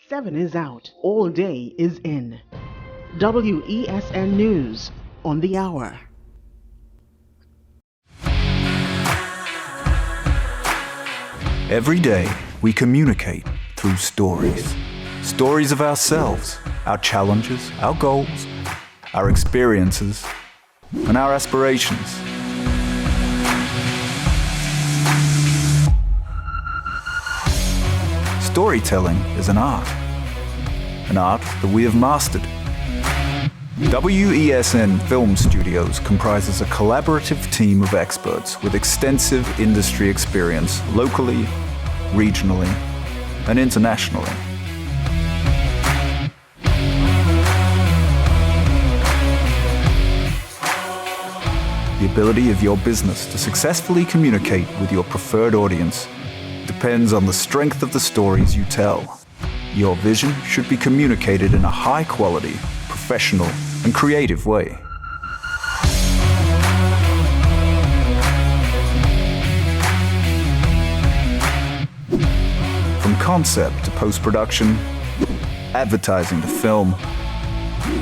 Seven is out, all day is in. WESN News on the hour. Every day, we communicate through stories. Stories of ourselves, our challenges, our goals, our experiences, and our aspirations. Storytelling is an art that we have mastered. WESN Film Studios comprises a collaborative team of experts with extensive industry experience locally, regionally, and internationally. The ability of your business to successfully communicate with your preferred audience depends on the strength of the stories you tell. Your vision should be communicated in a high-quality, professional, and creative way. From concept to post-production, advertising to film,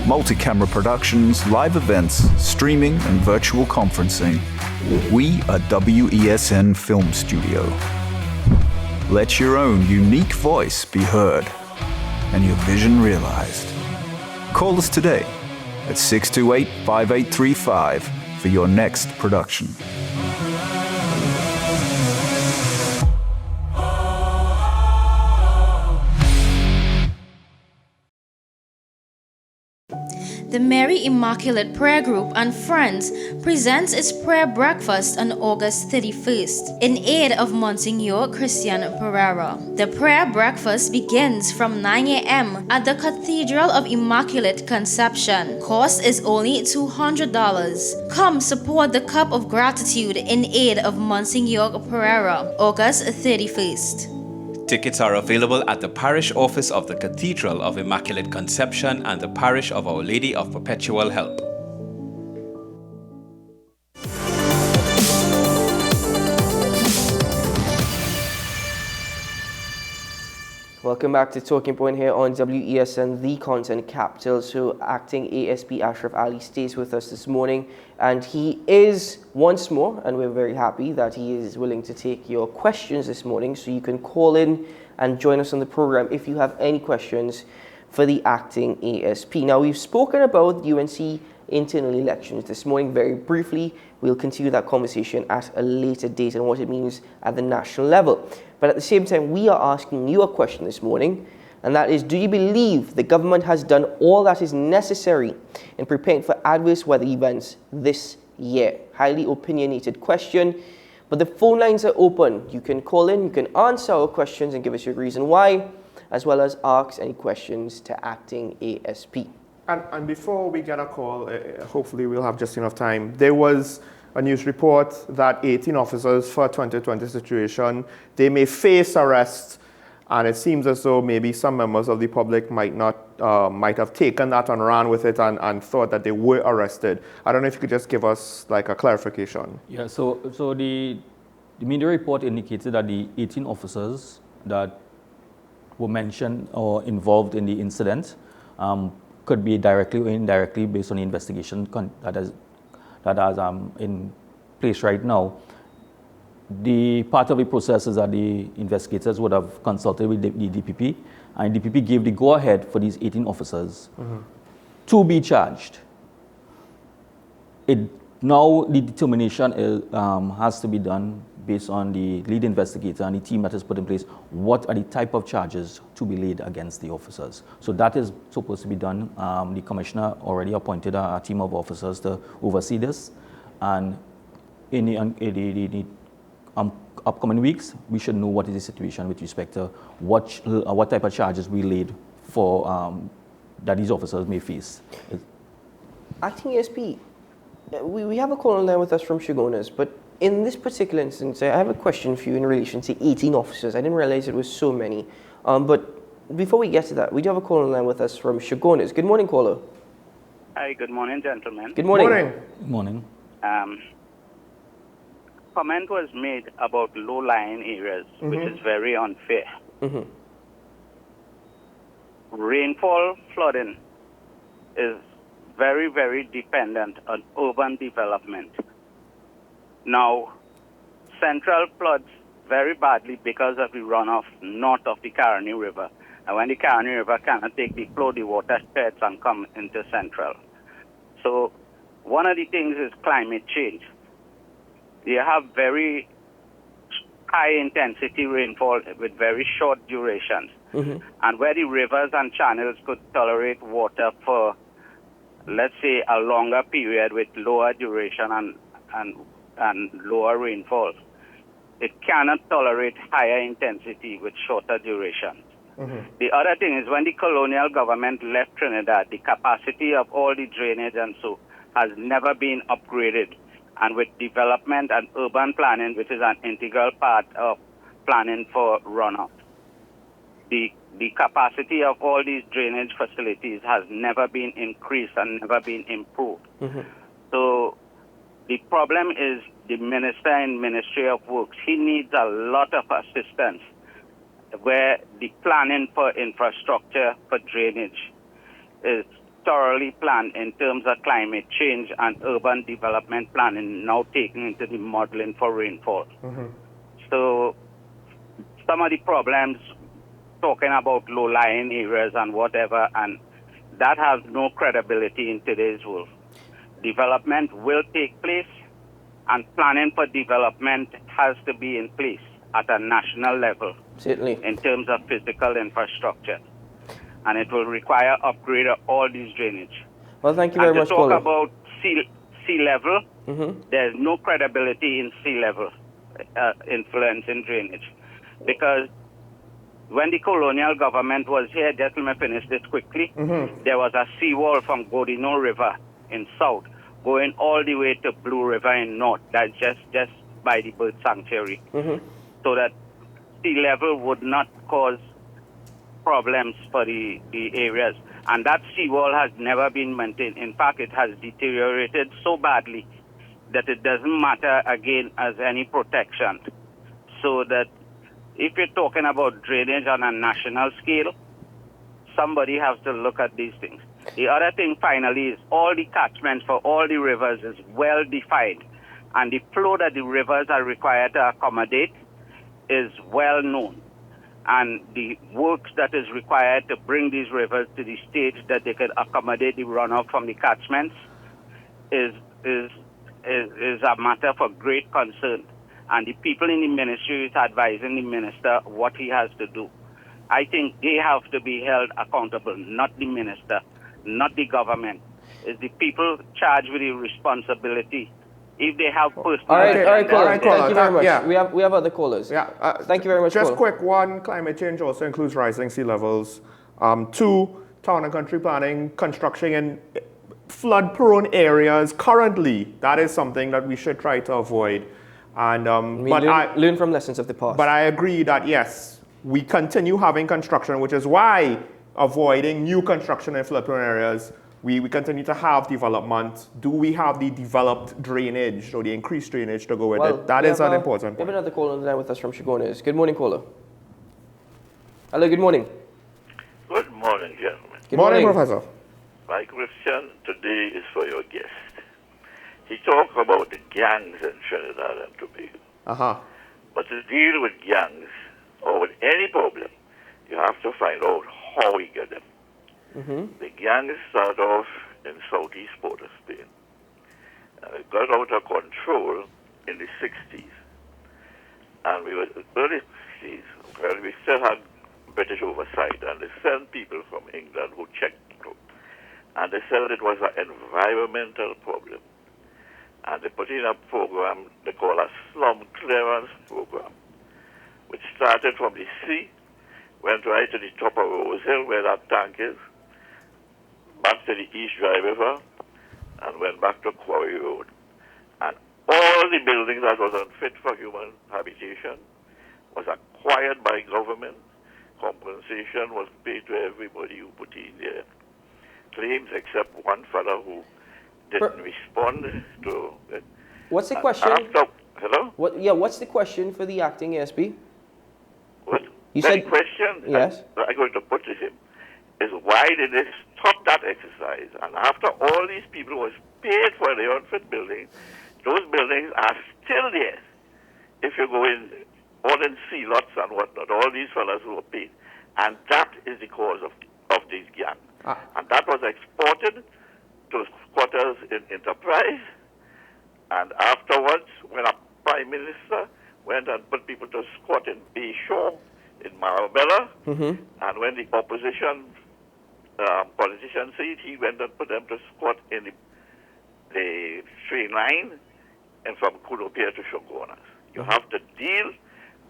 multi-camera productions, live events, streaming, and virtual conferencing, we are WESN Film Studio. Let your own unique voice be heard and your vision realized. Call us today at 628-5835 for your next production. The Mary Immaculate Prayer Group and Friends presents its prayer breakfast on August 31st in aid of Monsignor Christian Pereira. The prayer breakfast begins from 9 a.m. at the Cathedral of Immaculate Conception. Cost is only $200. Come support the Cup of Gratitude in aid of Monsignor Pereira, August 31st. Tickets are available at the parish office of the Cathedral of Immaculate Conception and the parish of Our Lady of Perpetual Help. Welcome back to Talking Point here on WESN, the content capital. So Acting ASP Ashraf Ali stays with us this morning, and he is once more, and we're very happy that he is willing to take your questions this morning. So you can call in and join us on the program if you have any questions for the Acting ASP. Now, we've spoken about UNC internal elections this morning. Very briefly, we'll continue that conversation at a later date and what it means at the national level. But at the same time, we are asking you a question this morning, and that is, do you believe the government has done all that is necessary in preparing for adverse weather events this year? Highly opinionated question, but the phone lines are open. You can call in, you can answer our questions and give us your reason why, as well as ask any questions to acting ASP. And before we get a call, hopefully we'll have just enough time. There was a news report that 18 officers for a 2020 situation, they may face arrest, and it seems as though maybe some members of the public might have taken that and ran with it and thought that they were arrested. I don't know if you could just give us like a clarification. Yeah, so the media report indicated that the 18 officers that were mentioned or involved in the incident could be directly or indirectly based on the investigation that is in place right now. The part of the process is that the investigators would have consulted with the DPP, and DPP gave the go-ahead for these 18 officers to be charged. Now the determination has to be done based on the lead investigator and the team that is put in place. What are the type of charges to be laid against the officers? So that is supposed to be done. The commissioner already appointed a team of officers to oversee this, and in the upcoming weeks, we should know what is the situation with respect to what type of charges we laid for that these officers may face. Acting ASP, we have a call on there with us from Chaguanas, but in this particular instance, I have a question for you in relation to 18 officers. I didn't realize it was so many. But before we get to that, we do have a call on there with us from Chaguanas. Good morning, caller. Hi, good morning, gentlemen. Good morning. Good morning. Comment was made about low-lying areas, which is very unfair. Rainfall flooding is very, very dependent on urban development. Now, Central floods very badly because of the runoff north of the Caroni River. And when the Caroni River cannot take the flow, the water spreads and come into Central. So one of the things is climate change. You have very high intensity rainfall with very short durations. And where the rivers and channels could tolerate water for, let's say, a longer period with lower duration and lower rainfall, it cannot tolerate higher intensity with shorter duration. The other thing is when the colonial government left Trinidad, the capacity of all the drainage and so has never been upgraded. And with development and urban planning, which is an integral part of planning for runoff, the capacity of all these drainage facilities has never been increased and never been improved. So the problem is the minister in Ministry of Works. He needs a lot of assistance where the planning for infrastructure for drainage is thoroughly planned in terms of climate change and urban development planning now taken into the modeling for rainfall. So some of the problems talking about low-lying areas and whatever, and that has no credibility in today's world. Development will take place, and planning for development has to be in place at a national level. Certainly. In terms of physical infrastructure. And it will require upgrade of all these drainage. Well, thank you very much, to caller. talk about sea level, there's no credibility in sea level influence in drainage. Because when the colonial government was here, just let me finish this quickly, there was a seawall from Godino River in south going all the way to Blue River in north. That's just by the bird sanctuary. So that sea level would not cause problems for the areas. And that seawall has never been maintained. In fact, it has deteriorated so badly that it doesn't matter again as any protection. So that if you're talking about drainage on a national scale, somebody has to look at these things. The other thing finally is all the catchments for all the rivers is well defined. And the flow that the rivers are required to accommodate is well known. And the works that is required to bring these rivers to the stage that they could accommodate the runoff from the catchments is a matter for great concern. And the people in the ministry is advising the minister what he has to do. I think they have to be held accountable, not the minister, not the government. It's the people charged with the responsibility. If they have personal... All right, caller. Thank you very much. Yeah. We have other callers. Yeah. Thank you very much, Just caller. quick one, climate change also includes rising sea levels. 2, town and country planning, construction in flood-prone areas. Currently, that is something that we should try to avoid. And learn from lessons of the past. But I agree that, yes, we continue having construction, which is why avoiding new construction in flood-prone areas, we continue to have development. Do we have the developed drainage or the increased drainage to go with it? That is an important We point. have another caller on the line with us from Chaguanas. Good morning, caller. Hello, good morning. Good morning, gentlemen. Good morning, Professor. My question today is for your guest. He talked about the gangs in Trinidad and Tobago. But to deal with gangs or with any problem, you have to find out how we get them. The gangs start off in southeast Port of Spain. And it got out of control in the 60s. And we were early 60s, well, we still had British oversight, and they sent people from England who checked it out. And they said it was an environmental problem. And they put in a program they call a slum clearance program, which started from the sea, went right to the top of Rose Hill where that tank is, back to the East Dry River, and went back to Quarry Road. And all the buildings that was unfit for human habitation was acquired by government. Compensation was paid to everybody who put in their claims, except one fellow who didn't respond to it. What's the question? Hello? What's the question for the acting ASP? What? You The said question yes. I'm going to put to him is why did they stop that exercise? And after all these people was paid for the unfit buildings, those buildings are still there. If you go in all in sea lots and whatnot, all these fellas who were paid. And that is the cause of these gangs. And that was exported to squatters in Enterprise. And afterwards, when a prime minister went and put people to squat in Bayshore, in Marabella, and when the opposition politician said, he went and put them to squat in the train line and from Kudopia to Chaguanas. You have to deal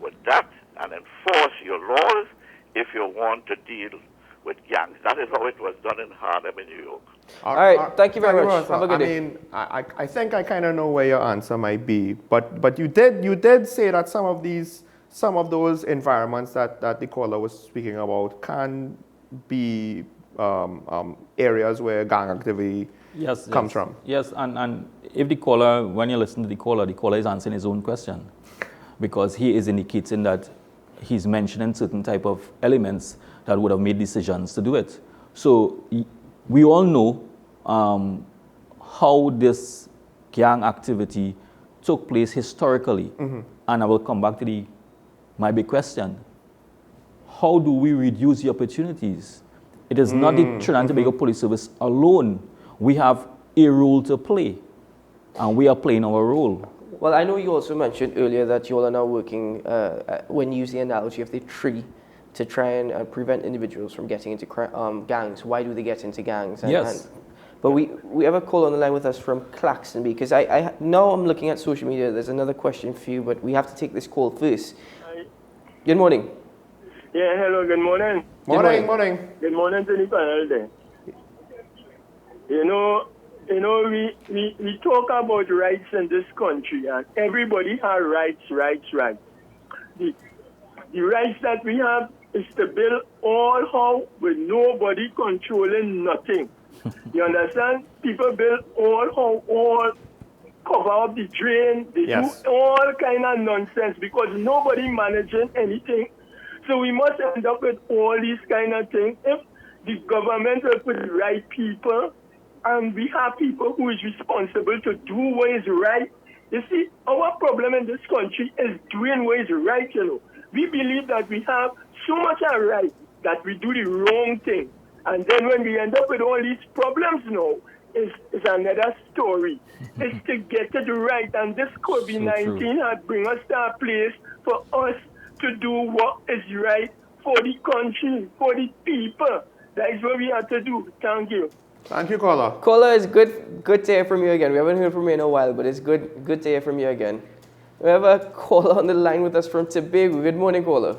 with that and enforce your laws if you want to deal with gangs. That is how it was done in Harlem in New York. All right, thank you very much. Have a good day. I mean, I think I kind of know where your answer might be, but you did say that some of those environments that the caller was speaking about can be areas where gang activity comes from. Yes, and if the caller, when you listen to the caller is answering his own question, because he is indicating that he's mentioning certain type of elements that would have made decisions to do it. So we all know how this gang activity took place historically. And I will come back to my big question. How do we reduce the opportunities? It is not the Trinidad and Tobago Police Service alone. We have a role to play, and we are playing our role. Well, I know you also mentioned earlier that you all are now working, when you use the analogy of the tree, to try and prevent individuals from getting into gangs. Why do they get into gangs? But we have a call on the line with us from Claxton, because now I'm looking at social media. There's another question for you, but we have to take this call first. Hi. Good morning. Yeah, hello, good morning. Morning. Good morning to the panel there. We talk about rights in this country, and everybody has rights. The rights that we have is to build all how with nobody controlling nothing. You understand? People build all cover up the drain. They do all kind of nonsense because nobody managing anything. So we must end up with all these kind of things. If the government will put the right people, and we have people who is responsible to do what is right. You see, our problem in this country is doing what is right, We believe that we have so much right that we do the wrong thing. And then when we end up with all these problems now, is another story. It's to get it right, and this COVID-19 has bring us to a place for us to do what is right for the country, for the people. That is what we have to do. Thank you. Thank you, caller. Caller, it's good to hear from you again. We haven't heard from you in a while, but it's good to hear from you again. We have a caller on the line with us from Tobago. Good morning, caller.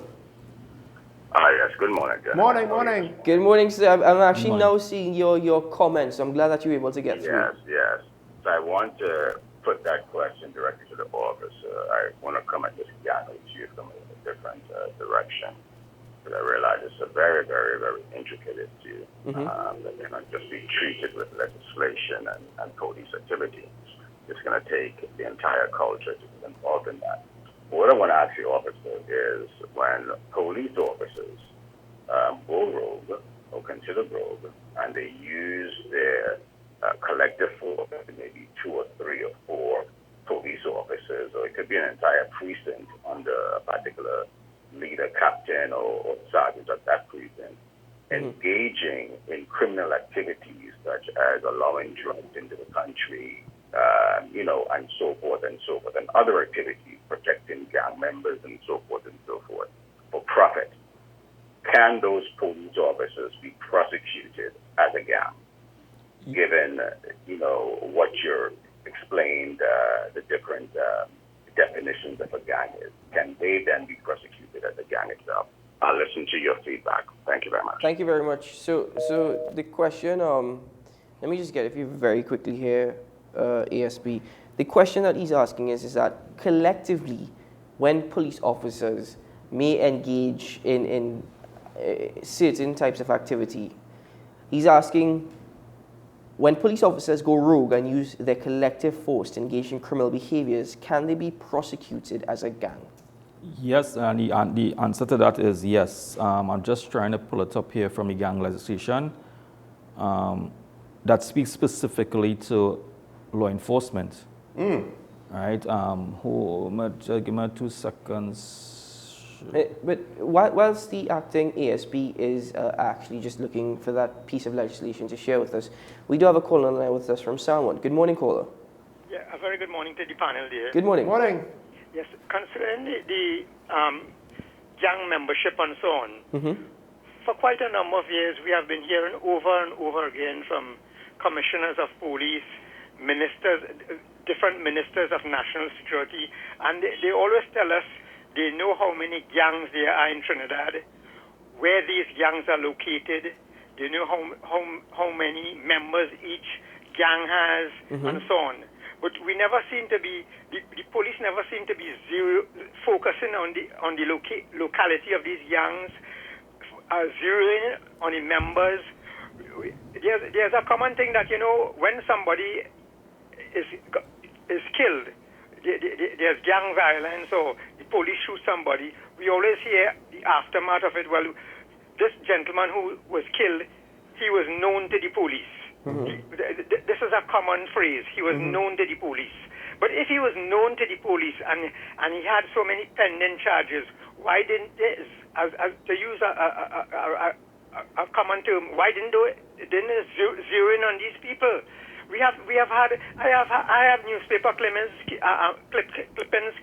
Yes, good morning, gentlemen. Morning. Good morning, sir. I'm actually now seeing your comments. I'm glad that you were able to get through. Yes. So I want to put that question directly to the officer. I want to come at this gang issue from a different direction. But I realize it's a very, very, very intricate issue that cannot just be treated with legislation and police activity. It's going to take the entire culture to be involved in that. What I want to ask the officer is when police officers go rogue or consider rogue and they use their collective force, maybe 2 or 3 or 4 police officers, or it could be an entire precinct under a particular leader, captain, or sergeant of that precinct, engaging in criminal activities such as allowing drugs into the country, and so forth, and other activities, protecting gang members and so forth, for profit. Can those police officers be prosecuted as a gang? Given, what you're explained, the different definitions of a gang is, can they then be prosecuted as a gang itself? I'll listen to your feedback. Thank you very much. Thank you very much. So the question, let me just get it for you very quickly here, ASP. The question that he's asking is that collectively, when police officers may engage in certain types of activity, he's asking, when police officers go rogue and use their collective force to engage in criminal behaviors, can they be prosecuted as a gang? Yes, and the answer to that is yes. I'm just trying to pull it up here from the gang legislation that speaks specifically to law enforcement. Right? Give me 2 seconds. But whilst the acting ASP is actually just looking for that piece of legislation to share with us, we do have a caller on the line with us from Sanwan. Good morning, caller. Yeah, a very good morning to the panel there. Good morning. Morning. Yes, concerning the gang membership and so on, for quite a number of years we have been hearing over and over again from commissioners of police, ministers, different ministers of national security, and they always tell us they know how many gangs there are in Trinidad, where these gangs are located, they know how many members each gang has, and so on. But we never seem to be, the police never seem to be focusing on the locality of these gangs, zeroing on the members. There's a common thing that, when somebody is killed, there's gang violence or the police shoot somebody, we always hear the aftermath of it. Well, this gentleman who was killed, he was known to the police. This is a common phrase. He was known to the police. But if he was known to the police and he had so many pending charges, why didn't this, to use a common term, why didn't they zero in on these people? I have newspaper clippings,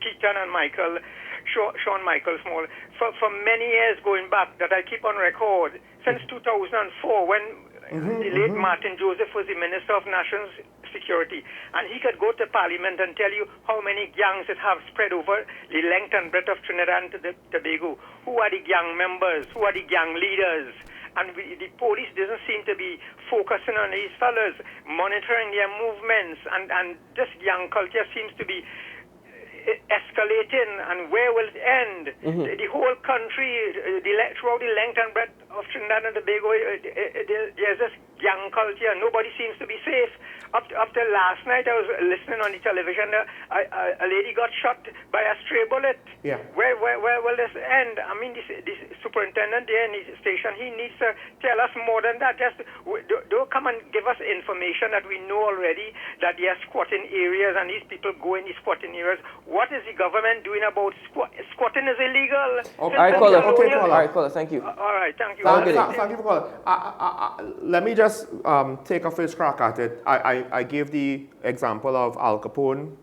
Keaton and Michael, Sean Michael Small, for many years going back that I keep on record since 2004 when the late Martin Joseph was the Minister of National Security, and he could go to Parliament and tell you how many gangs it have spread over the length and breadth of Trinidad and Tobago. Who are the gang members? Who are the gang leaders? And the police doesn't seem to be focusing on these fellas, monitoring their movements, and this gang culture seems to be escalating, and where will it end? The whole country, throughout the length and breadth of Trinidad and Tobago, there's this gang culture. Nobody seems to be safe. Up till last night, I was listening on the television. A lady got shot by a stray bullet. Yeah. Where will this end? I mean, this superintendent there in the station, he needs to tell us more than that. Just don't come and give us information that we know already, that there are squatting areas and these people go in these squatting areas. What is the government doing about squatting? Is illegal. All right, caller. Thank you. All right, thank you. Thank you for calling. Let me just just take a first crack at it. I gave the example of Al Capone.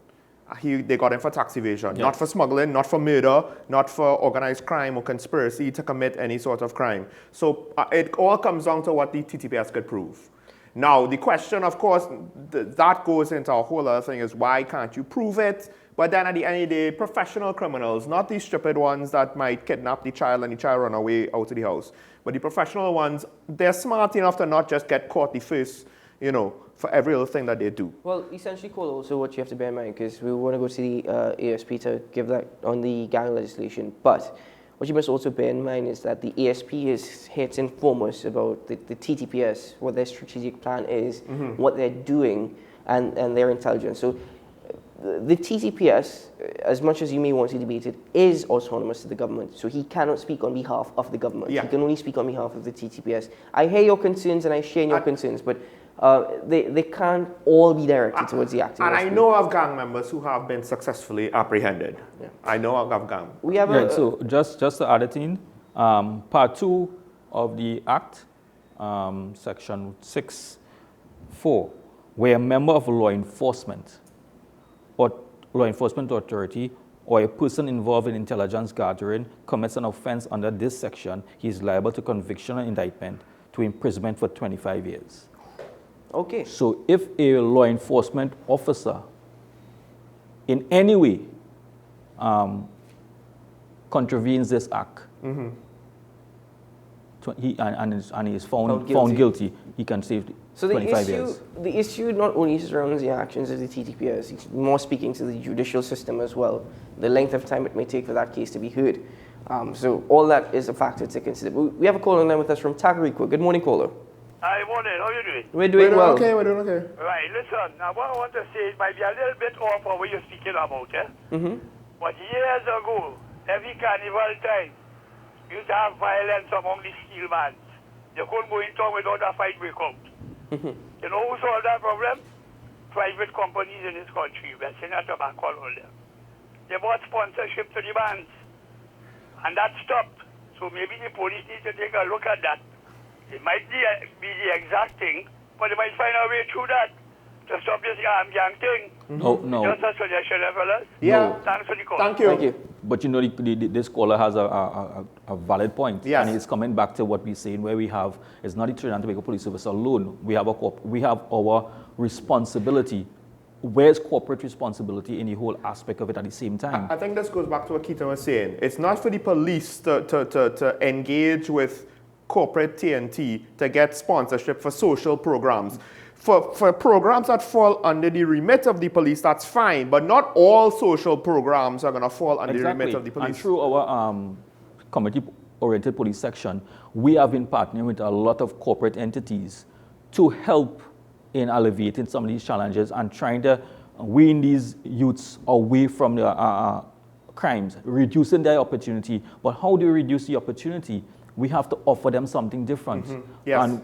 They got him for tax evasion, not for smuggling, not for murder, not for organized crime or conspiracy to commit any sort of crime. So it all comes down to what the TTPS could prove. Now, the question, of course, that goes into a whole other thing is why can't you prove it? But then at the end of the day, professional criminals, not these stupid ones that might kidnap the child and the child run away out of the house, but the professional ones, they're smart enough to not just get caught the first, for every other thing that they do. Well, essentially, Cole, also what you have to bear in mind, because we want to go to the ASP to give that on the gang legislation, but what you must also bear in mind is that the ASP is here to inform us about the TTPS, what their strategic plan is, what they're doing, and their intelligence. So the TTPS, as much as you may want to debate it, is autonomous to the government. So he cannot speak on behalf of the government. He can only speak on behalf of the TTPS. I hear your concerns and I share your concerns, but they can't all be directed towards the acting. And I know of gang members who have been successfully apprehended. I know of gang. We have so just to add it in, part 2 of the Act, section 6(4), where a member of law enforcement or law enforcement authority or a person involved in intelligence gathering commits an offense under this section, he is liable to conviction and indictment to imprisonment for 25 years. Okay. So if a law enforcement officer in any way contravenes this act, he is found guilty, he can save 25 years. The issue not only surrounds the actions of the TTPS, it's more speaking to the judicial system as well, the length of time it may take for that case to be heard. So all that is a factor to consider. We have a caller on line with us from Tagarigua. Good morning, caller. Hi, morning. How are you doing? We're doing well. We're doing okay. Right, listen, now what I want to say, it might be a little bit off of what you're speaking about, But years ago, every carnival time, you used to have violence among the steelmans. You couldn't go in town without a fight break out. You know who solved that problem? Private companies in this country, Western Tobacco, all them. They bought sponsorship to the bands, and that stopped. So maybe the police need to take a look at that. It might be the exact thing, but they might find a way through that to stop this gang thing. No. Just a suggestion, fellas. Yeah. Thanks for the call. Thank you. But this caller has a valid point. Yes. And it's coming back to what we're saying, where it's not the Trinidad and Tobago Police Service alone. We have our responsibility. Where's corporate responsibility in the whole aspect of it at the same time? I think this goes back to what Keaton was saying. It's not for the police to engage with corporate TNT to get sponsorship for social programs. For programs that fall under the remit of the police, that's fine, but not all social programs are going to fall under the remit of the police. And through our community-oriented police section, we have been partnering with a lot of corporate entities to help in alleviating some of these challenges and trying to wean these youths away from the crimes, reducing their opportunity. But how do we reduce the opportunity? We have to offer them something different. Yes.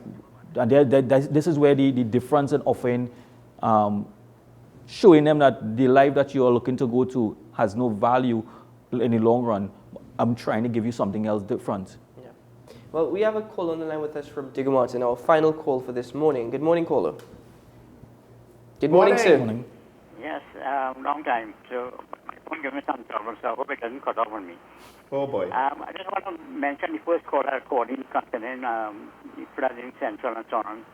And this is where the difference in offering, showing them that the life that you are looking to go to has no value in the long run. I'm trying to give you something else different. Yeah. Well, we have a call on the line with us from Digger Martin, our final call for this morning. Good morning, caller. Good morning, sir. Morning. Yes, long time. So my phone gave me some trouble, so I hope it doesn't cut off on me. Oh boy. I just want to mention the first caller recording concerning the flooding central and so on.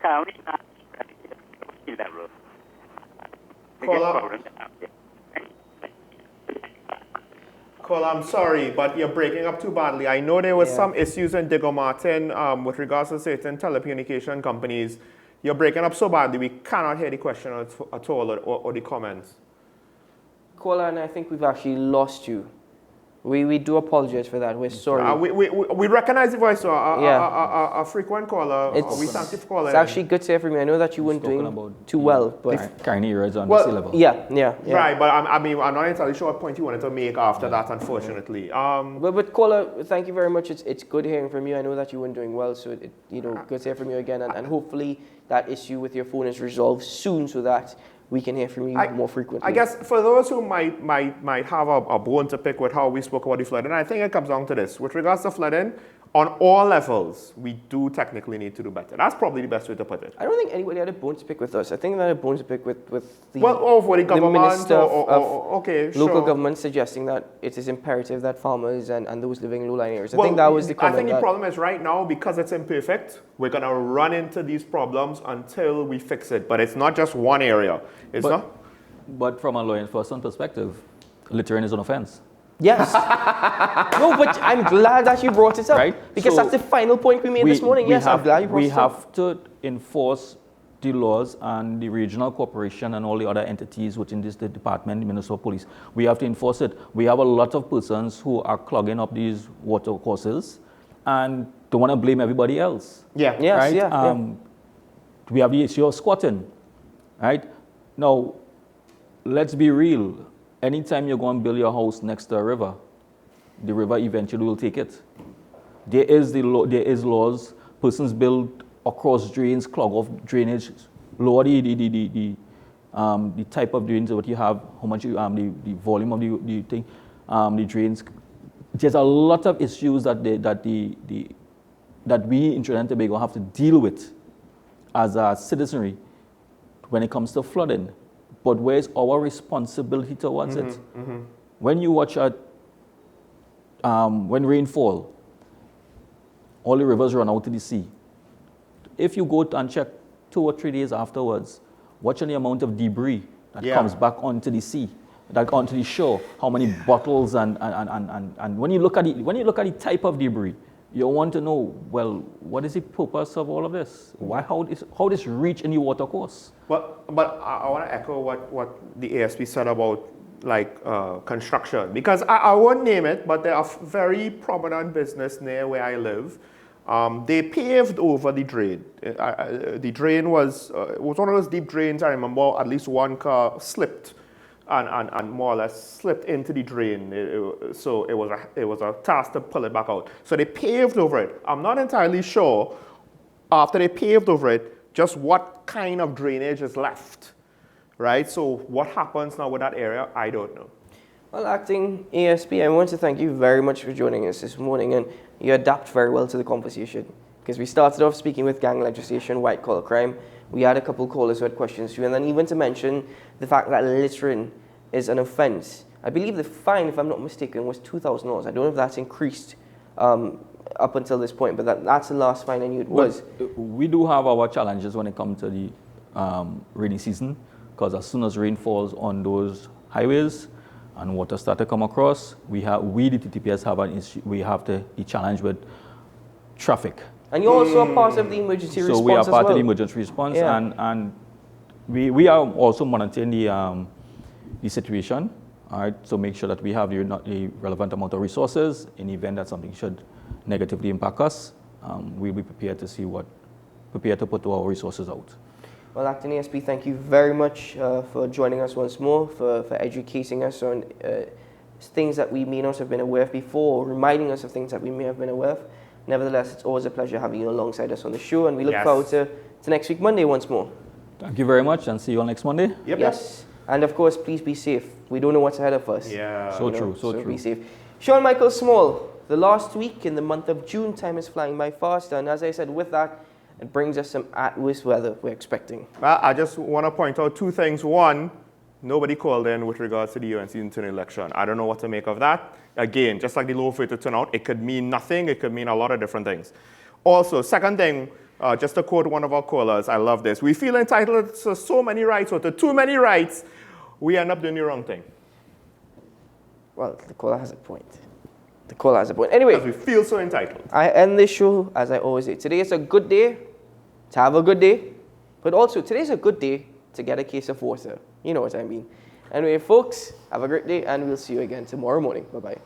Currently, at sea level. Caller, I'm sorry, but you're breaking up too badly. I know there was some issues in Digger Martin with regards to certain telecommunication companies. You're breaking up so badly, we cannot hear the question at all or the comments. Caller, and I think we've actually lost you. We do apologize for that. We're sorry. We recognize the voice, a frequent caller. We thank you for calling. It's actually good to hear from you. I know that you weren't doing too well, but Carney is on the sea level. Yeah. Right, but I'm not entirely sure what point you wanted to make after that, unfortunately. But caller, thank you very much. It's good hearing from you. I know that you weren't doing well, so good to hear from you again, and hopefully that issue with your phone is resolved soon, so that we can hear from you more frequently. I guess for those who might have a bone to pick with how we spoke about the flooding, I think it comes down to this. With regards to flooding, on all levels, we do technically need to do better. That's probably the best way to put it. I don't think anybody had a bone to pick with us. I think they had a bone to pick with the, for the government minister or local government suggesting that it is imperative that farmers and those living in low-lying areas. I Well, think that was the comment. I think the problem is right now, because it's imperfect, we're going to run into these problems until we fix it. But it's not just one area. It's not. But from a law enforcement perspective, littering is an offense. Yes. No, but I'm glad that you brought it up. Right? Because So that's the final point we made this morning. Yes, I'm glad you brought we it up. have to enforce the laws, and the regional corporation and all the other entities within this the department, the municipal police, we have to enforce it. We have a lot of persons who are clogging up these water courses and don't want to blame everybody else. Yeah. Yes, right? yeah. We have the issue of squatting, right? Now, let's be real. Anytime you go and build your house next to a river, the river eventually will take it. There is laws. Persons build across drains, clog off drainage, lower the type of drains that you have, how much the volume of the thing, the drains. There's a lot of issues that we in Trinidad and Tobago have to deal with as a citizenry when it comes to flooding. But where's our responsibility towards it? When you watch when rainfall, all the rivers run out to the sea. If you go and check 2 or 3 days afterwards, watch the amount of debris that comes back onto the sea, onto the shore, how many bottles and when you look at the type of debris, you want to know, well, what is the purpose of all of this? How this reach in the water course? But I want to echo what the ASP said about construction, because I won't name it, but there are very prominent business near where I live. They paved over the drain. The drain was one of those deep drains. I remember at least one car slipped and more or less slipped into the drain. So it was a task to pull it back out. So they paved over it. I'm not entirely sure after they paved over it just what kind of drainage is left, right? So what happens now with that area, I don't know. Well, Acting ASP, I want to thank you very much for joining us this morning, and you adapt very well to the conversation, because we started off speaking with gang legislation, white collar crime. We had a couple callers who had questions to you, and then even to mention the fact that littering is an offence. I believe the fine, if I'm not mistaken, was $2,000. I don't know if that's increased up until this point, but that's the last fine I knew it was. We do have our challenges when it comes to the rainy season, because as soon as rain falls on those highways and water start to come across, we the TTPS have an issue. We have the challenge with traffic. And you're also a part of the emergency response. So we are as part well. of the emergency response, Yeah. and we are also monitoring the situation, all right, so make sure that we have the relevant amount of resources in the event that something should negatively impact us. We'll be prepared to put our resources out. Well, Acting ASP, thank you very much for joining us once more, for educating us on things that we may not have been aware of before, or reminding us of things that we may have been aware of. Nevertheless, it's always a pleasure having you alongside us on the show, and we look forward to next week, Monday, once more. Thank you very much, and see you all next Monday. Yes. And of course, please be safe. We don't know what's ahead of us. Yeah. So true. Be safe. Sean Michael Small, the last week in the month of June, time is flying by fast, and as I said, with that, it brings us some at-worst weather we're expecting. Well, I just want to point out 2 things. One, nobody called in with regards to the UNC internal election. I don't know what to make of that. Again, just like the low rate to turnout, it could mean nothing. It could mean a lot of different things. Also, second thing, just to quote one of our callers, I love this. We feel entitled to so many rights, or to too many rights, we end up doing the wrong thing. Well, the caller has a point. Anyway. Because we feel so entitled. I end this show, as I always say. Today is a good day to have a good day, but also today's a good day to get a case of water. You know what I mean. Anyway, folks, have a great day, and we'll see you again tomorrow morning. Bye-bye.